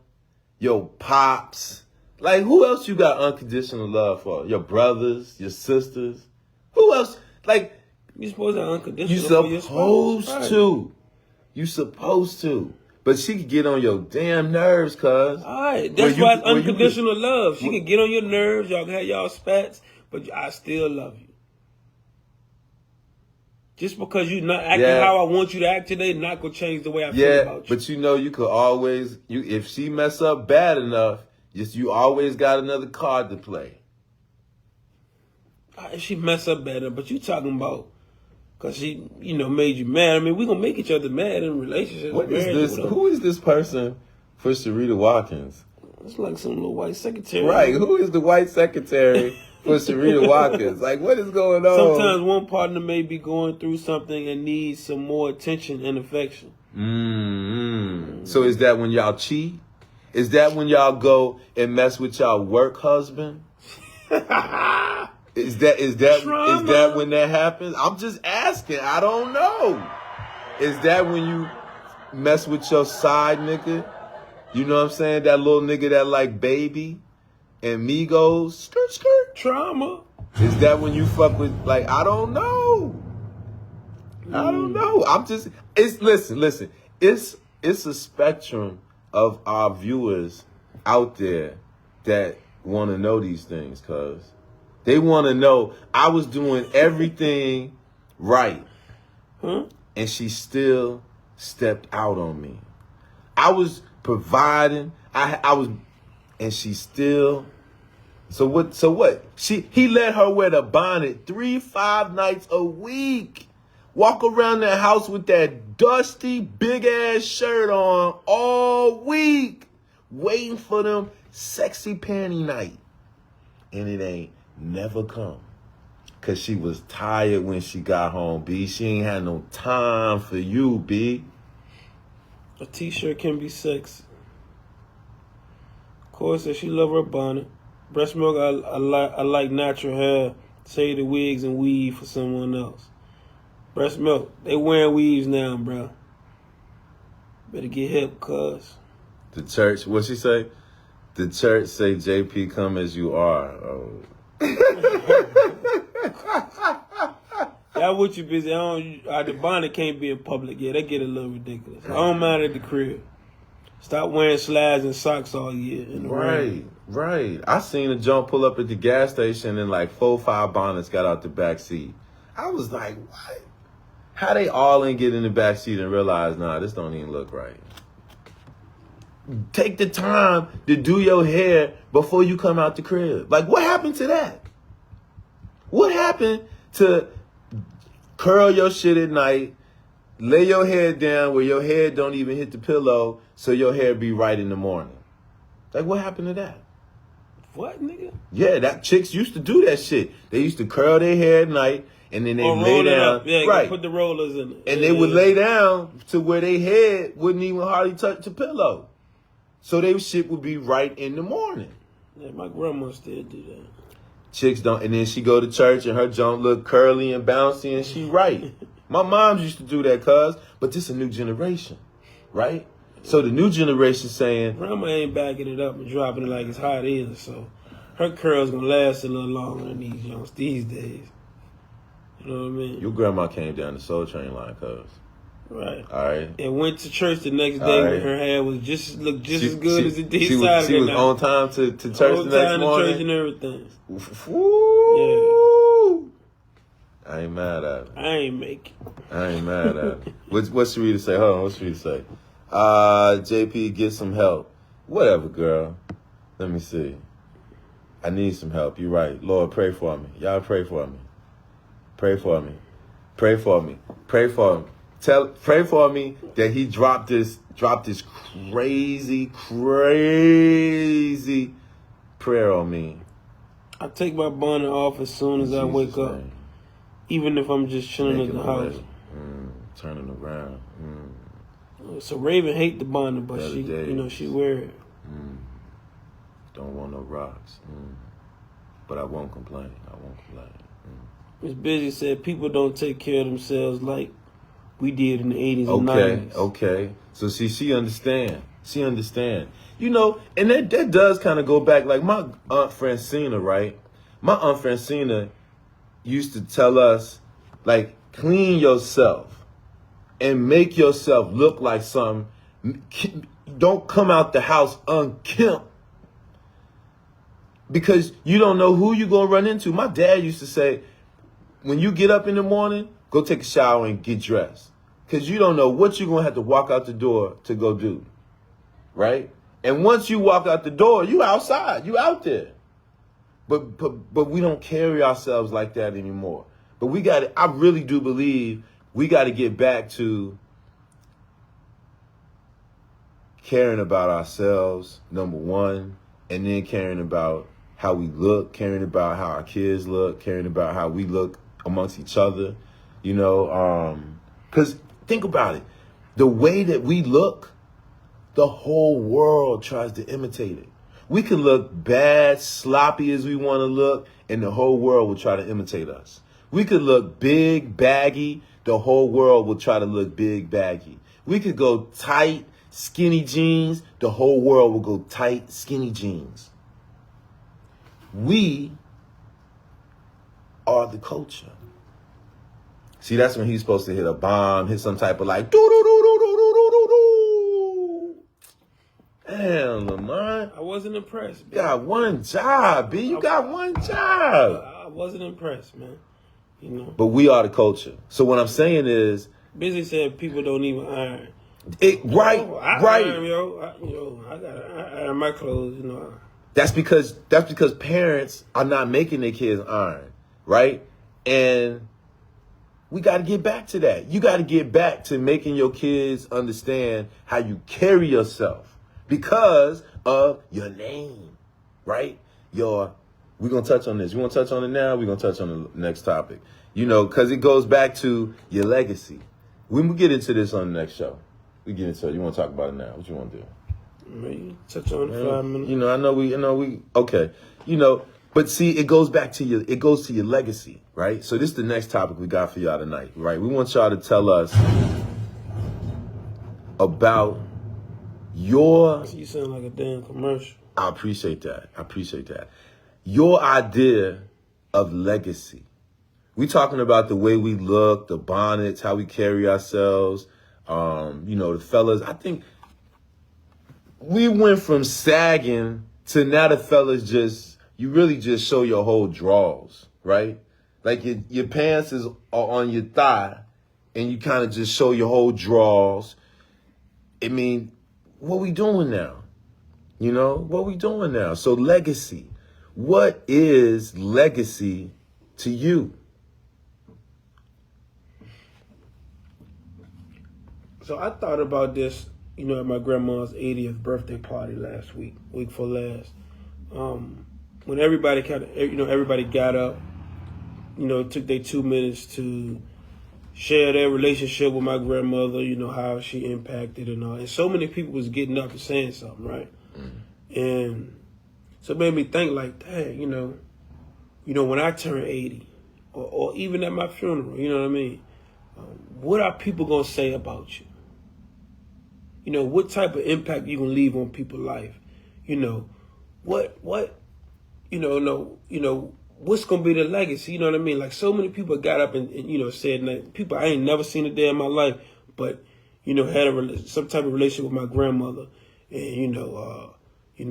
your pops. Who else you got unconditional love for? Your brothers, your sisters. Who else? You supposed to have unconditional. You supposed to. You supposed to. But she could get on your damn nerves, cuz. All right, that's why it's unconditional love. She can get on your nerves. Y'all can have y'all spats, but I still love you. Just because you're not acting how I want you to act today, not gonna change the way I feel about you. But you could always, if she mess up bad enough, you always got another card to play. If she mess up better, but you talking about because she, made you mad. I mean, we gonna make each other mad in relationships. What is this? Who is this person for Sharita Watkins? It's like some little white secretary. Right. Who is the white secretary for Sharita Watkins? Like, what is going on? Sometimes one partner may be going through something and needs some more attention and affection. So is that when y'all cheat? Is that when y'all go and mess with y'all work husband? Is that when that happens? I'm just asking. I don't know. Is that when you mess with your side nigga? You know what I'm saying? That little nigga that like Baby and Migos. Skirt, skirt. Trauma. Is that when you fuck with, like, I don't know. I don't know. Listen. It's a spectrum of our viewers out there that want to know these things, cuz. They want to know I was doing everything right. And she still stepped out on me. I was providing. I was, and she still. So what? He let her wear the bonnet 3-5 nights a week. Walk around the house with that dusty, big-ass shirt on all week. Waiting for them sexy panty night. And it ain't never come. Because she was tired when she got home, B. She ain't had no time for you, B. A t-shirt can be sexy. Cora said she love her bonnet. Breast milk, I like natural hair. Save the wigs and weave for someone else. Breast milk, they wearing weaves now, bro. Better get hip, cuz. The church, what she say? The church say, JP, come as you are. Oh. Y'all with you busy. The bonnet can't be in public. Yeah, they get a little ridiculous. I don't mind at the crib. Stop wearing slides and socks all year in the rain. Right. I seen a jump pull up at the gas station and like 4 or 5 bonnets got out the back seat. I was like, what? How they all ain't get in the back seat and realize, nah, this don't even look right. Take the time to do your hair before you come out the crib. Like, what happened to that? What happened to curl your shit at night, lay your head down where your head don't even hit the pillow so your hair be right in the morning? Like, what happened to that? What, nigga? Yeah, that chicks used to do that shit. They used to curl their hair at night and then they lay down. Yeah, right. Put the rollers in it. And they would lay down to where their head wouldn't even hardly touch the pillow. So their shit would be right in the morning. Yeah, my grandma still do that. Chicks don't, and then she go to church and her junk look curly and bouncy and she right. My mom used to do that, cuz, but this is a new generation, right? So the new generation saying, Grandma ain't backing it up and dropping it like it's hot either, so her curls gonna last a little longer than these youngs these days. You know what I mean? your grandma came down the Soul Train line, cuz. Right. All right. And went to church the next day when her hair was just as good as it did She Saturday was night. on time to church the next morning. Church and everything. Woo. I ain't mad at her. I ain't mad at her. What's Sharita say? Hold on, what's Sharita say? JP, get some help. Whatever, girl. Let me see. I need some help. You're right. Lord, pray for me. Y'all pray for me. Pray for me. Pray for me. Pray for me. Pray for me that he dropped this crazy prayer on me. I take my bonnet off as soon as I wake up. Name. Even if I'm just chilling at the house. Turning around. So Raven hate the bonnet, but Better she, days. she wear it. Don't want no rocks. But I won't complain. Miss Busy said people don't take care of themselves like we did in the 80s and 90s. Okay. So see, she understand. You know, and that does kind of go back, like my Aunt Francina, right? My Aunt Francina used to tell us, like, clean yourself and make yourself look like something. Don't come out the house unkempt because you don't know who you're going to run into. My dad used to say, when you get up in the morning, go take a shower and get dressed. Because you don't know what you're going to have to walk out the door to go do. Right? And once you walk out the door, you outside. You out there. But we don't carry ourselves like that anymore. But I really do believe we got to get back to caring about ourselves, number one, and then caring about how we look, caring about how our kids look, caring about how we look amongst each other, you know, because think about it. The way that we look, the whole world tries to imitate it. We can look bad, sloppy as we want to look, and the whole world will try to imitate us. We could look big, baggy, the whole world will try to look big, baggy. We could go tight, skinny jeans, the whole world will go tight, skinny jeans. We are the culture. See, that's when he's supposed to hit a bomb, hit some type of like doo-doo-doo-doo-doo-doo-doo-doo. Damn, Lamont. I wasn't impressed. You got one job, B. You got one job. I wasn't impressed, man. You know. But we are the culture. So what I'm saying is, Busy said people don't even iron. Right. Iron, I gotta iron my clothes, you know. That's because parents are not making their kids iron, right? And we got to get back to that. You got to get back to making your kids understand how you carry yourself because of your name, right? We're going to touch on this. You want to touch on it now? We're going to touch on the next topic. You know, because it goes back to your legacy. We will get into this on the next show. We get into it. You want to talk about it now? What you want to do? Maybe touch on it 5 minutes. You know, I know we, okay. You know, but see, it goes to your legacy, right? So this is the next topic we got for y'all tonight, right? We want y'all to tell us about your... You sound like a damn commercial. I appreciate that. Your idea of legacy. We talking about the way we look, the bonnets, how we carry ourselves, you know, the fellas. I think we went from sagging to now the fellas you really just show your whole drawers, right? Like your pants are on your thigh and you kind of just show your whole drawers. I mean, what we doing now? You know, what we doing now? So legacy. What is legacy to you? So I thought about this, you know, at my grandma's 80th birthday party last week before last. When everybody everybody got up, you know, took their 2 minutes to share their relationship with my grandmother, you know, how she impacted and all. And so many people was getting up and saying something, right? Mm-hmm. And so it made me think like, dang, you know, when I turn 80 or even at my funeral, you know what I mean? What are people going to say about you? You know, what type of impact you going to leave on people's life? You know, what, you know, what's going to be the legacy? You know what I mean? Like so many people got up and you know, said, like, people I ain't never seen a day in my life, but, you know, had some type of relationship with my grandmother and, you know,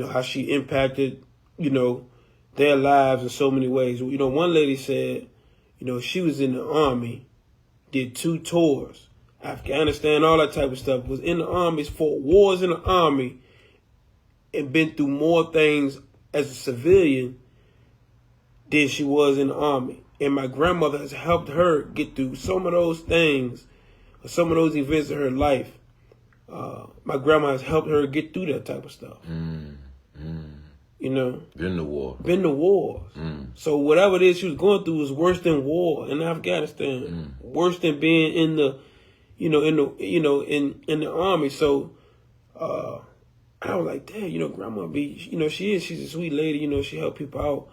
how she impacted, you know, their lives in so many ways. You know, one lady said, you know, she was in the Army, did 2 tours, Afghanistan, all that type of stuff, was in the Army, fought wars in the Army, and been through more things as a civilian than she was in the Army. And my grandmother has helped her get through some of those things, or some of those events in her life. My grandma has helped her get through that type of stuff. You know? Been to war. So whatever it is she was going through was worse than war in Afghanistan. Worse than being in the, in the Army. So I was like, damn, you know, grandma she's a sweet lady, you know, she helped people out.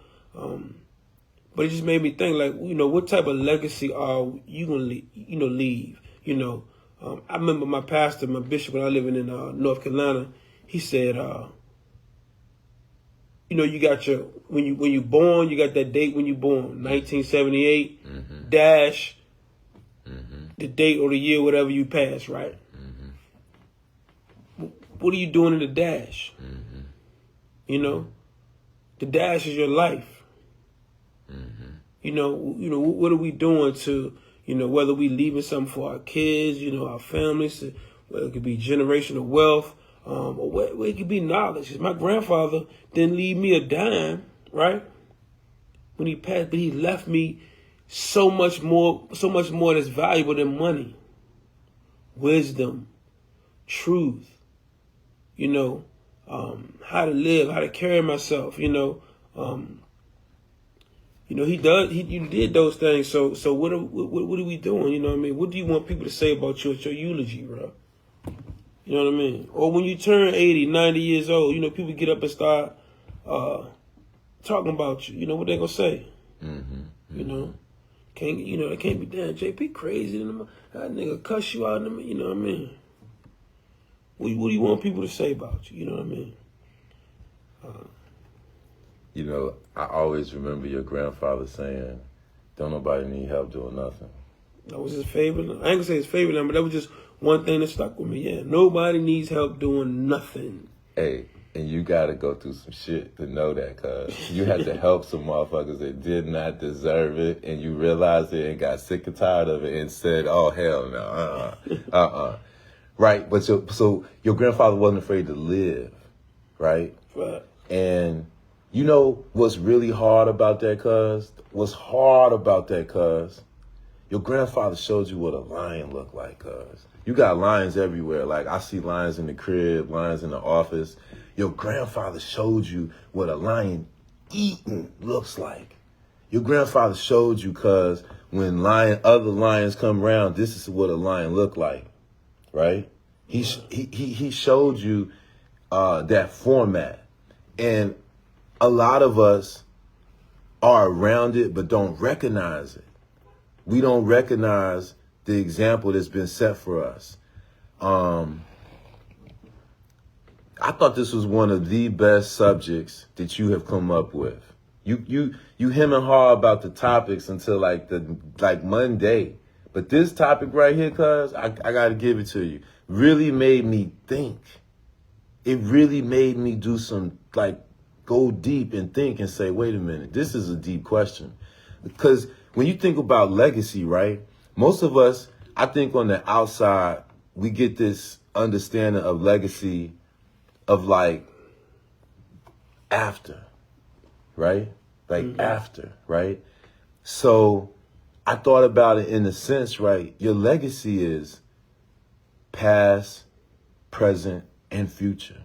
But it just made me think, like, you know, what type of legacy are you gonna leave? You know, I remember my pastor, my bishop, when I living in North Carolina, he said, you know, you got when you born, you got that date when you born, 1978 dash the date or the year, whatever you pass, right? What are you doing in the dash? You know, the dash is your life. You know, what are we doing to, you know, whether we leaving something for our kids, you know, our families, whether it could be generational wealth, or it could be knowledge. 'Cause my grandfather didn't leave me a dime, right? when he passed, but he left me so much more that's valuable than money. Wisdom, truth, how to live, how to carry myself, he did those things. So what are we doing? You know what I mean? What do you want people to say about you at your eulogy, bro? You know what I mean? Or when you turn 80, 90 years old, people get up and start talking about you. What they gonna say? They can't be damn JP crazy. That nigga cuss you out. You know what I mean? What do you want people to say about you? You know what I mean? I always remember your grandfather saying, "Don't nobody need help doing nothing." That was his favorite. I ain't gonna say his favorite line, but that was just one thing that stuck with me. Yeah, nobody needs help doing nothing. Hey, and you gotta go through some shit to know that, cuz you had to help some motherfuckers that did not deserve it, and you realized it and got sick and tired of it and said, "Oh hell no, Right, but so your grandfather wasn't afraid to live, right? Right. And you know what's really hard about that, cuz? What's hard about that, cuz? Your grandfather showed you what a lion looked like, cuz. You got lions everywhere. Like, I see lions in the crib, lions in the office. Your grandfather showed you what a lion eating looks like. Your grandfather showed you, cuz, when other lions come around, this is what a lion look like, right? He showed you that format. And a lot of us are around it but don't recognize it. We don't recognize the example that's been set for us. I thought this was one of the best subjects that you have come up with. You hem and haw about the topics until like Monday. But this topic right here, cuz, I gotta give it to you, really made me think. It really made me do some, go deep and think and say, wait a minute, this is a deep question. Because when you think about legacy, right, most of us, I think on the outside, we get this understanding of legacy of after, right? After, right? So I thought about it in a sense, right? Your legacy is past, present, and future.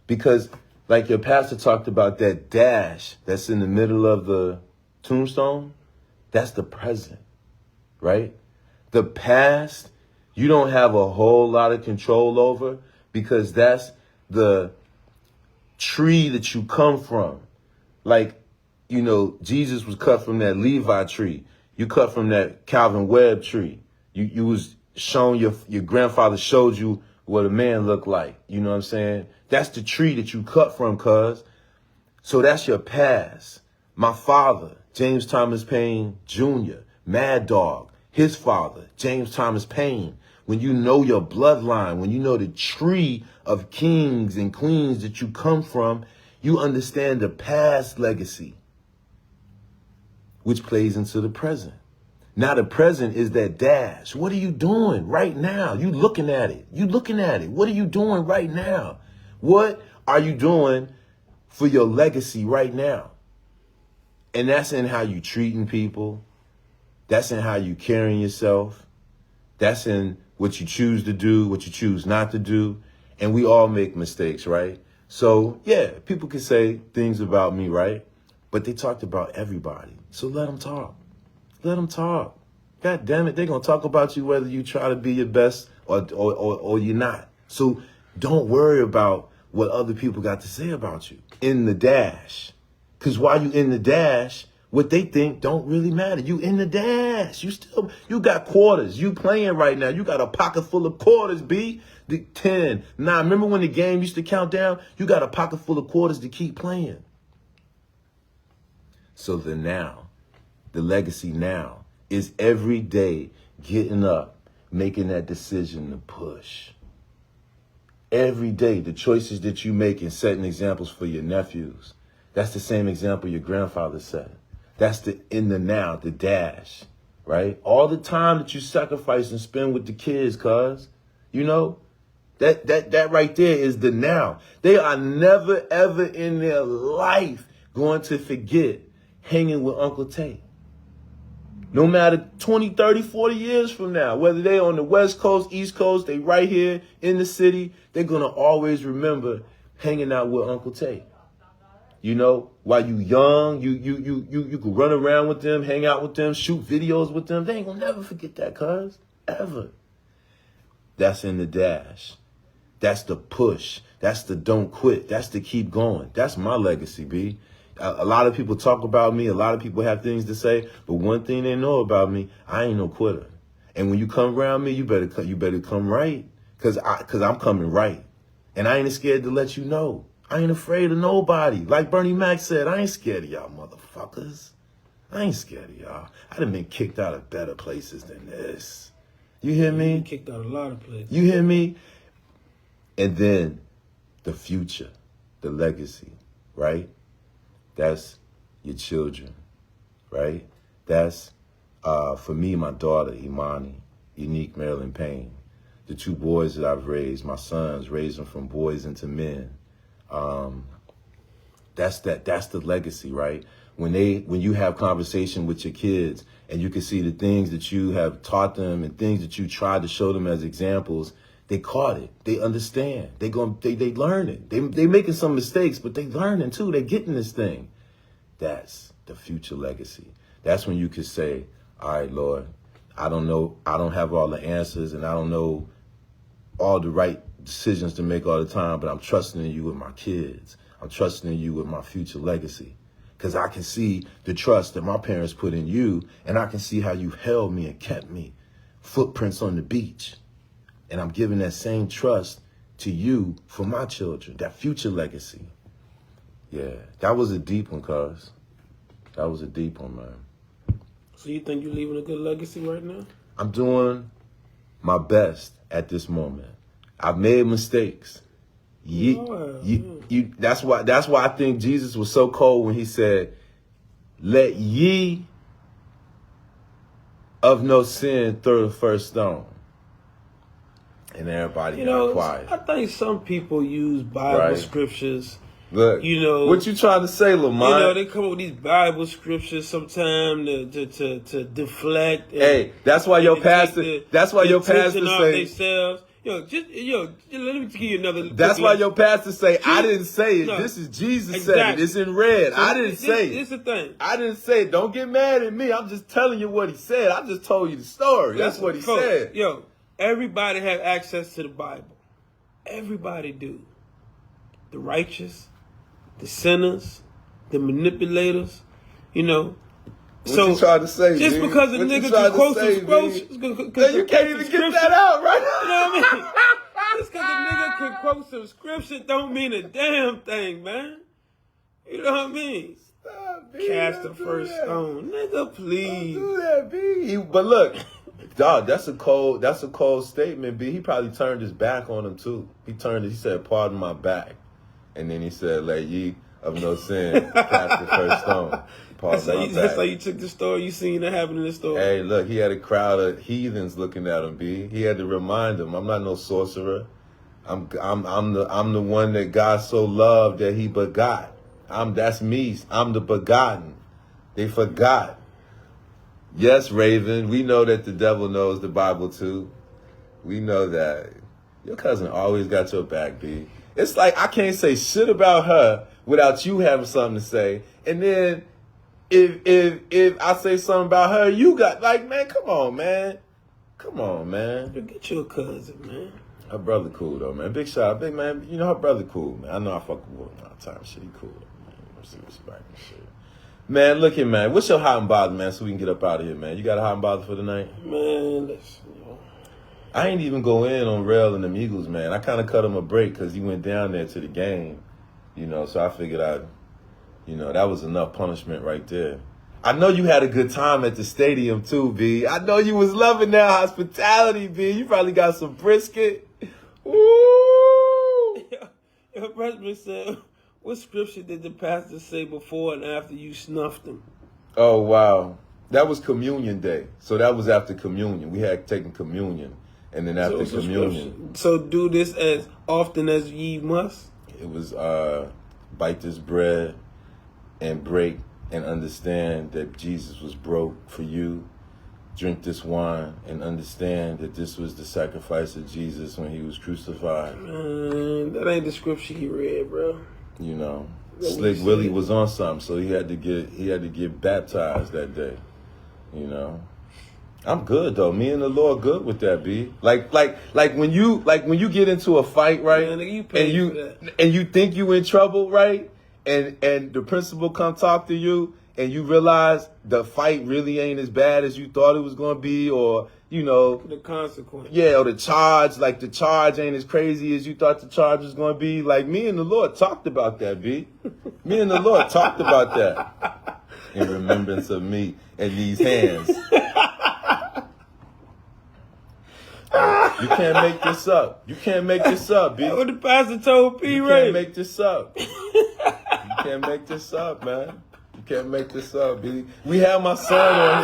Because your pastor talked about that dash that's in the middle of the tombstone, that's the present, right? The past, you don't have a whole lot of control over because that's the tree that you come from. Jesus was cut from that Levi tree. You cut from that Calvin Webb tree. You was shown, your grandfather showed you what a man looked like. You know what I'm saying? That's the tree that you cut from, cuz. So that's your past. My father, James Thomas Paine Jr., Mad Dog, his father, James Thomas Paine. When you know your bloodline, when you know the tree of kings and queens that you come from, you understand the past legacy, which plays into the present. Now the present is that dash. What are you doing right now? You looking at it. What are you doing right now? What are you doing for your legacy right now? And that's in how you treating people. That's in how you carrying yourself. That's in what you choose to do, what you choose not to do. And we all make mistakes, right? So, yeah, people can say things about me, right? But they talked about everybody. So let them talk. Let them talk. God damn it, they're going to talk about you whether you try to be your best or you're not. So don't worry about what other people got to say about you in the dash. Because while you in the dash, what they think don't really matter. You in the dash. You got quarters. You playing right now. You got a pocket full of quarters, B. The 10. 9. Remember when the game used to count down? You got a pocket full of quarters to keep playing. So the now, the legacy now, is every day getting up, making that decision to push. Every day, the choices that you make and setting examples for your nephews. That's the same example your grandfather set. That's the in the now, the dash, right? All the time that you sacrifice and spend with the kids, cuz, that right there is the now. They are never, ever in their life going to forget hanging with Uncle Tate. No matter 20, 30, 40 years from now, whether they on the West Coast, East Coast, they right here in the city, they're going to always remember hanging out with Uncle Tate. You know, while you young, you could run around with them, hang out with them, shoot videos with them. They ain't going to never forget that, cuz. Ever. That's in the dash. That's the push. That's the don't quit. That's the keep going. That's my legacy, B. A lot of people talk about me. A lot of people have things to say. But one thing they know about me, I ain't no quitter. And when you come around me, you better come right. Cause I'm coming right. And I ain't scared to let you know. I ain't afraid of nobody. Like Bernie Mac said, I ain't scared of y'all motherfuckers. I ain't scared of y'all. I done been kicked out of better places than this. You hear me? You kicked out a lot of places. You hear me? And then the future, the legacy, right? That's your children, right? That's, for me, my daughter, Imani, Unique Marilyn Payne. The two boys that I've raised, my sons, raised them from boys into men. That's the legacy, right? When you have conversation with your kids and you can see the things that you have taught them and things that you tried to show them as examples, they caught it. They understand. They learn it. They making some mistakes, but they learning too. They getting this thing. That's the future legacy. That's when you could say, all right, Lord, I don't know. I don't have all the answers and I don't know all the right decisions to make all the time, but I'm trusting in you with my kids. I'm trusting in you with my future legacy. Because I can see the trust that my parents put in you, and I can see how you held me and kept me. Footprints on the beach. And I'm giving that same trust to you for my children, that future legacy. Yeah, that was a deep one, cuz. That was a deep one, man. So you think you're leaving a good legacy right now? I'm doing my best at this moment. I've made mistakes. That's why I think Jesus was so cold when he said, let ye of no sin throw the first stone. And everybody got quiet. I think some people use Bible scriptures. Look, what you trying to say, Lamont? They come up with these Bible scriptures sometimes to deflect. Hey, that's why your pastor. That's why your pastor say. Themselves. Let me give you another. That's why your pastor say, I didn't say it. No, this is Jesus said it. It's in red. So I didn't say it. It's the thing. I didn't say it. Don't get mad at me. I'm just telling you what he said. I just told you the story. That's what he said. Everybody have access to the Bible. Everybody do. The righteous, the sinners, the manipulators, What you trying to say, just dude? because a nigga can quote some scripture, you can't even get that out, right? You know what I mean? Just because a nigga can quote some scripture don't mean a damn thing, man. You know what I mean? Stop, B. Cast the first stone, nigga. Please. Don't do that, B. But look, dog, that's a cold statement, B. He probably turned his back on him too. He said, "Pardon my back," and then he said, "Let ye of no sin cast the first stone." That's how you took the story. You seen that happen in the story. Hey, look, he had a crowd of heathens looking at him, B. He had to remind them, I'm not no sorcerer. I'm the one that God so loved that he begot. That's me. I'm the begotten. They forgot. Yes, Raven, we know that the devil knows the Bible too. We know that. Your cousin always got your back, B. It's like I can't say shit about her without you having something to say. And then if I say something about her, you got man, come on, man. Come on, man. Get your cousin, man. Her brother cool though, man. Big shout out, big man. Her brother cool, man. I know I fuck with him all the time. Shit, he cool, man. See what's back and shit. Man, look here, man. What's your hot and bother, man, so we can get up out of here, man? You got a hot and bother for the night? Man, listen, I ain't even go in on Rel and the Eagles, man. I kind of cut him a break because he went down there to the game, so I figured that was enough punishment right there. I know you had a good time at the stadium too, B. I know you was loving that hospitality, B. You probably got some brisket. Woo! Your president said, what scripture did the pastor say before and after you snuffed him? Oh, wow. That was communion day. So that was after communion. We had taken communion. And then after communion. So do this as often as ye must? It was bite this bread and break and understand that Jesus was broke for you. Drink this wine and understand that this was the sacrifice of Jesus when he was crucified. Man, that ain't the scripture he read, bro. You know, Slick Willie was on something, so he had to get baptized that day. You know, I'm good though. Me and the Lord good with that, B. Like when you get into a fight, right? Man, nigga, and you think you in trouble, right? And the principal come talk to you, and you realize the fight really ain't as bad as you thought it was gonna be, or you know the consequence. Yeah, or the charge ain't as crazy as you thought the charge was gonna be. Like me and the Lord talked about that, B. Me and the Lord talked about that in remembrance of me and these hands. You can't make this up. You can't make this up, B. That's what the pastor told P. You Ray. can't make this up. You can't make this up, man. You can't make this up, B. We have my son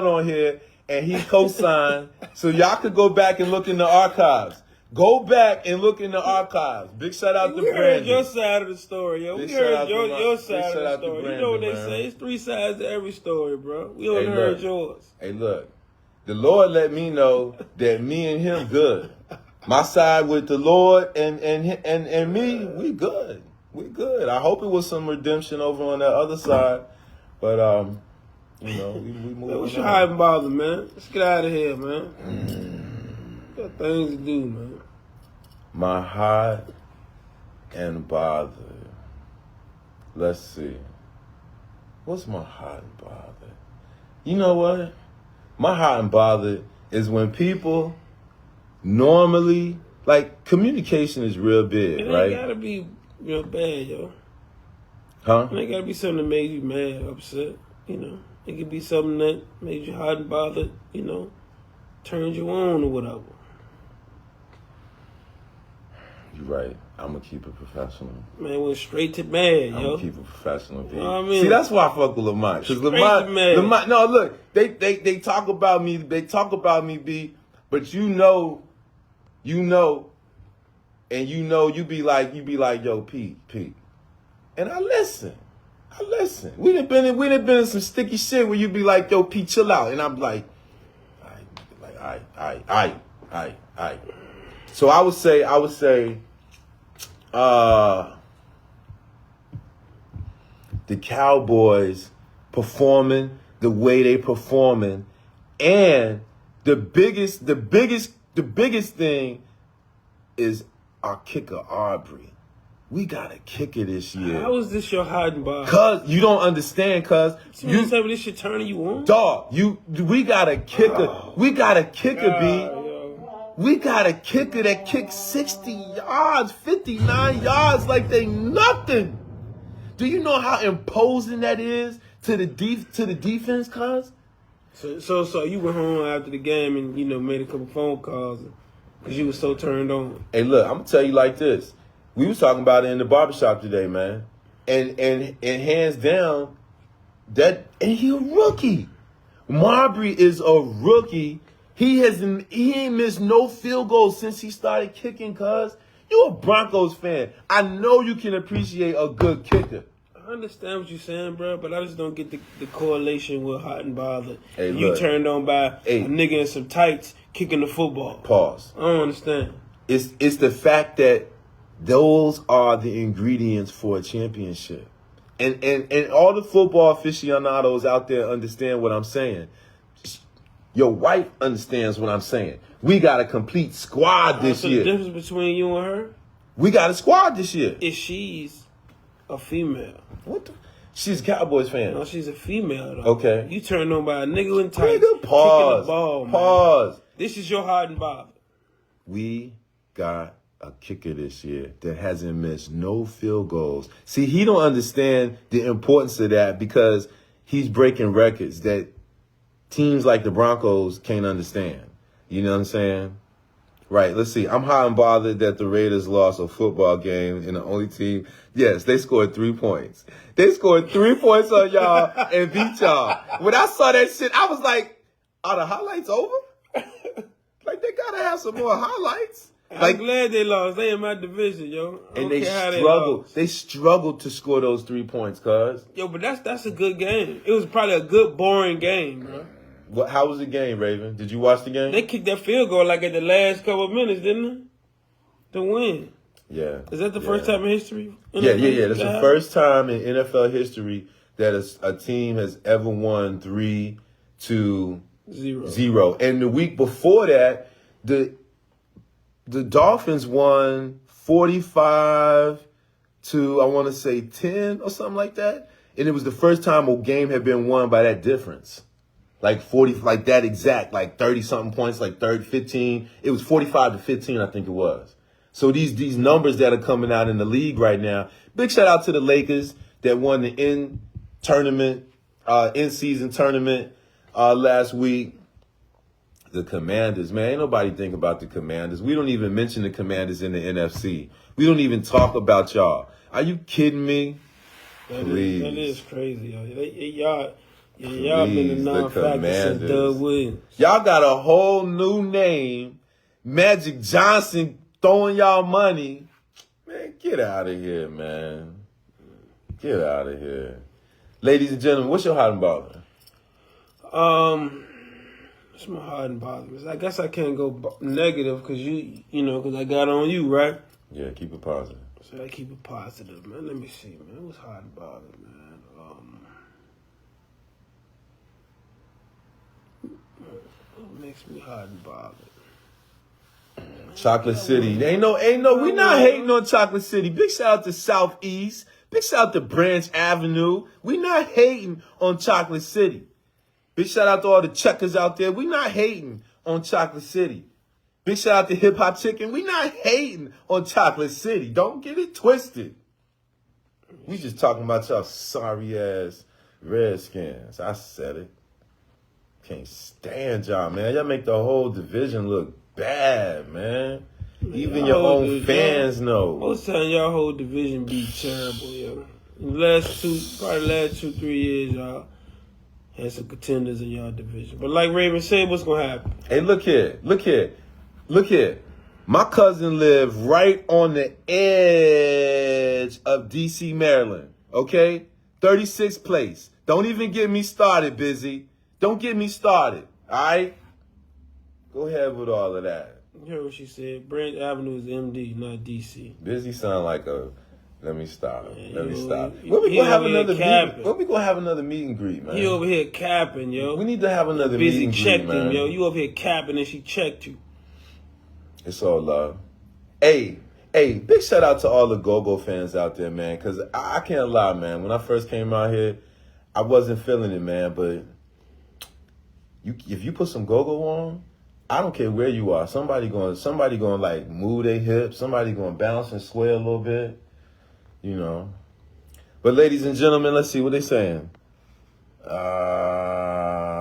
on here. And he co-signed. So y'all could go back and look in the archives. Go back and look in the archives. Big shout out to Brandon. We heard your side of the story, yo. We heard your side of the story. Brandon, you know what they man. say. It's 3 sides to every story, bro. We only heard yours. Hey, look. The Lord let me know that me and him good. My side with the Lord and me, we good. We good. I hope it was some redemption over on that other side. But you know, we move on. What's your hide and bother, man? Let's get out of here, man. Got things to do, man. My hide and bother. Let's see. What's my hide and bother? You know what? My hide and bother is when people normally, like, communication is real big, It right? ain't gotta be real bad, yo. Huh? It ain't gotta be something that made you mad, upset, you know. It could be something that made you hot and bothered, you know, turned you on or whatever. You're right. I'm going to keep it professional. Man, went straight to mad, yo. I'm going to keep it professional, B. You know what I mean? See, that's why I fuck with Lamont. Because Lamont, no, look, they talk about me, B, but you know, and you be like, yo, Pete. And I listen. We done been in some sticky shit where you be like, yo, Pete, chill out. And I'm like, all right. So I would say, the Cowboys performing the way they performing, and the biggest thing is our kicker, Aubrey. We got a kicker this year. How is this your hiding bar? Cause you don't understand, you say this shit turning you on? Dog, we got a kicker. We got a kicker, B. Yo. We got a kicker that kicks 60 yards, 59 yards like they nothing. Do you know how imposing that is to the defense, cuz? So you went home after the game and, you know, made a couple phone calls because you was so turned on. Hey, look, I'm gonna tell you like this. We was talking about it in the barbershop today, man. And hands down, and he a rookie. Marbury is a rookie. He ain't missed no field goals since he started kicking, cuz. You a Broncos fan. I know you can appreciate a good kicker. I understand what you're saying, bro, but I just don't get the correlation with hot and bothered. Hey, you look. turned on by a nigga in some tights kicking the football. Pause. I don't understand. It's the fact that those are the ingredients for a championship. And all the football aficionados out there understand what I'm saying. Your wife understands what I'm saying. We got a complete squad this year. The difference between you and her? We got a squad this year. Is she's a female. What the? She's a Cowboys fan. No, she's a female, though. Okay. You turned on by a nigga in tights. Nigga, pause. Kicking the ball, Pause. Man. This is your hot and bothered. We got a kicker this year that hasn't missed no field goals. See, he don't understand the importance of that because he's breaking records that teams like the Broncos can't understand. You know what I'm saying? Right, let's see. I'm hot and bothered that the Raiders lost a football game and the only team. Yes, they scored 3 points. They scored 3 points on y'all and beat y'all. When I saw that shit, I was like, are the highlights over? Like, they gotta have some more highlights. I'm glad they lost. They in my division, yo. And they struggled. They struggled to score those 3 points, cuz. Yo, but that's a good game. It was probably a good, boring game, bro. How was the game, Raven? Did you watch the game? They kicked that field goal like at the last couple of minutes, didn't they? To win. Yeah. Is that the first time in history? Yeah. That's the first time in NFL history that a team has ever won 3-0. And the week before that, the Dolphins won 45 to, I want to say, 10 or something like that. And it was the first time a game had been won by that difference. Like 40, like that exact, like 30-something points, like 15. It was 45 to 15, I think it was. So these numbers that are coming out in the league right now, big shout out to the Lakers that won the in-season tournament last week. The Commanders, man, ain't nobody think about the Commanders. We don't even mention the Commanders in the NFC. We don't even talk about y'all. Are you kidding me? That is crazy, yo. Y'all been the non-factor since Doug Williams. Y'all got a whole new name. Magic Johnson throwing y'all money. Man, get out of here, man. Get out of here. Ladies and gentlemen, what's your hot and bother? What's my hot and bother? I guess I can't go negative because because I got on you, right? Yeah, keep it positive. So I keep it positive, man. Let me see, man. What's hot and bother, man? What makes me hot and bothered? Chocolate City. Ain't no, we not hating on Chocolate City. Big shout out to Southeast. Big shout out to Branch Avenue. We not hating on Chocolate City. Big shout out to all the checkers out there. We not hating on Chocolate City. Big shout out to Hip Hop Chicken. We not hating on Chocolate City. Don't get it twisted. We just talking about y'all sorry ass Redskins. I said it. Can't stand y'all, man. Y'all make the whole division look bad, man. Even your own fans know. Most time y'all whole division be terrible, yo. In the last 2-3 years, y'all had some contenders in y'all division. But like Raven said, what's gonna happen? Hey, look here. My cousin lived right on the edge of D.C., Maryland, okay? 36th place. Don't even get me started, Busy. Don't get me started, all right? Go ahead with all of that. You heard what she said. Branch Avenue is MD, not D.C. Busy sound like a... Let me stop. Man, Let me stop. When we gonna have another meet and greet, man? He over here capping, yo. We need to have another meet and greet, checked man. him, yo. You over here capping and she checked you. It's all love. Hey, big shout out to all the Go-Go fans out there, man, because I can't lie, man. When I first came out here, I wasn't feeling it, man, but if you put some Go-Go on, I don't care where you are. Somebody going like move their hips. Somebody going to bounce and sway a little bit, you know. But ladies and gentlemen, let's see what they're saying. My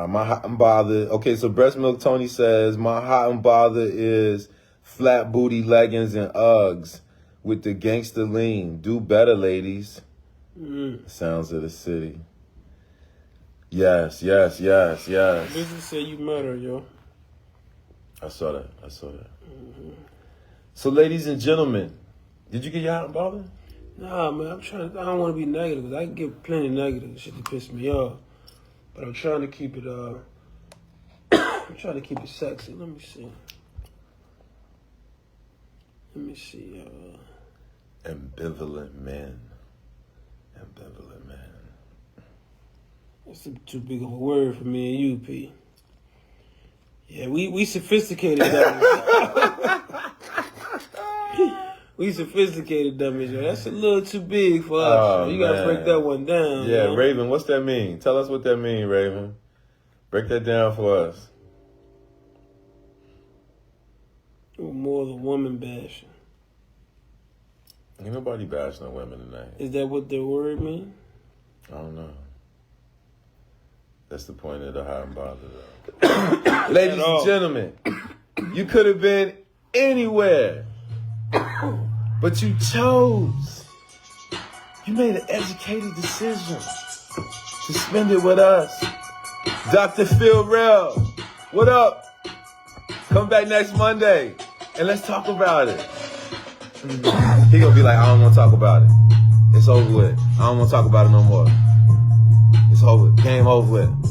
hot and bother. Okay, so Breast Milk Tony says my hot and bother is flat booty leggings and Uggs with the gangster lean. Do better, ladies. Sounds of the city. Yes. Business said you murder, yo. I saw that. Mm-hmm. So, ladies and gentlemen, did you get your hot and bother? Nah, man, I don't want to be negative, because I can get plenty of negative shit to piss me off. But I'm trying to keep it, sexy. Let me see. Ambivalent man. That's too big of a word for me and you, P. Yeah, we sophisticated dummies. We sophisticated dummies, yo. That's a little too big for us. Oh, you gotta break that one down. Yeah, man. Raven, what's that mean? Tell us what that mean, Raven. Break that down for us. More the woman bashing. Ain't nobody bashing on women tonight. Is that what the word mean? I don't know. That's the point of the hot and bother, though. Ladies and gentlemen, you could have been anywhere, but you chose. You made an educated decision to spend it with us. Dr. Phil Rell, what up? Come back next Monday and let's talk about it. He gonna be like, I don't want to talk about it. It's over with. I don't want to talk about it no more. It's over. Game over with.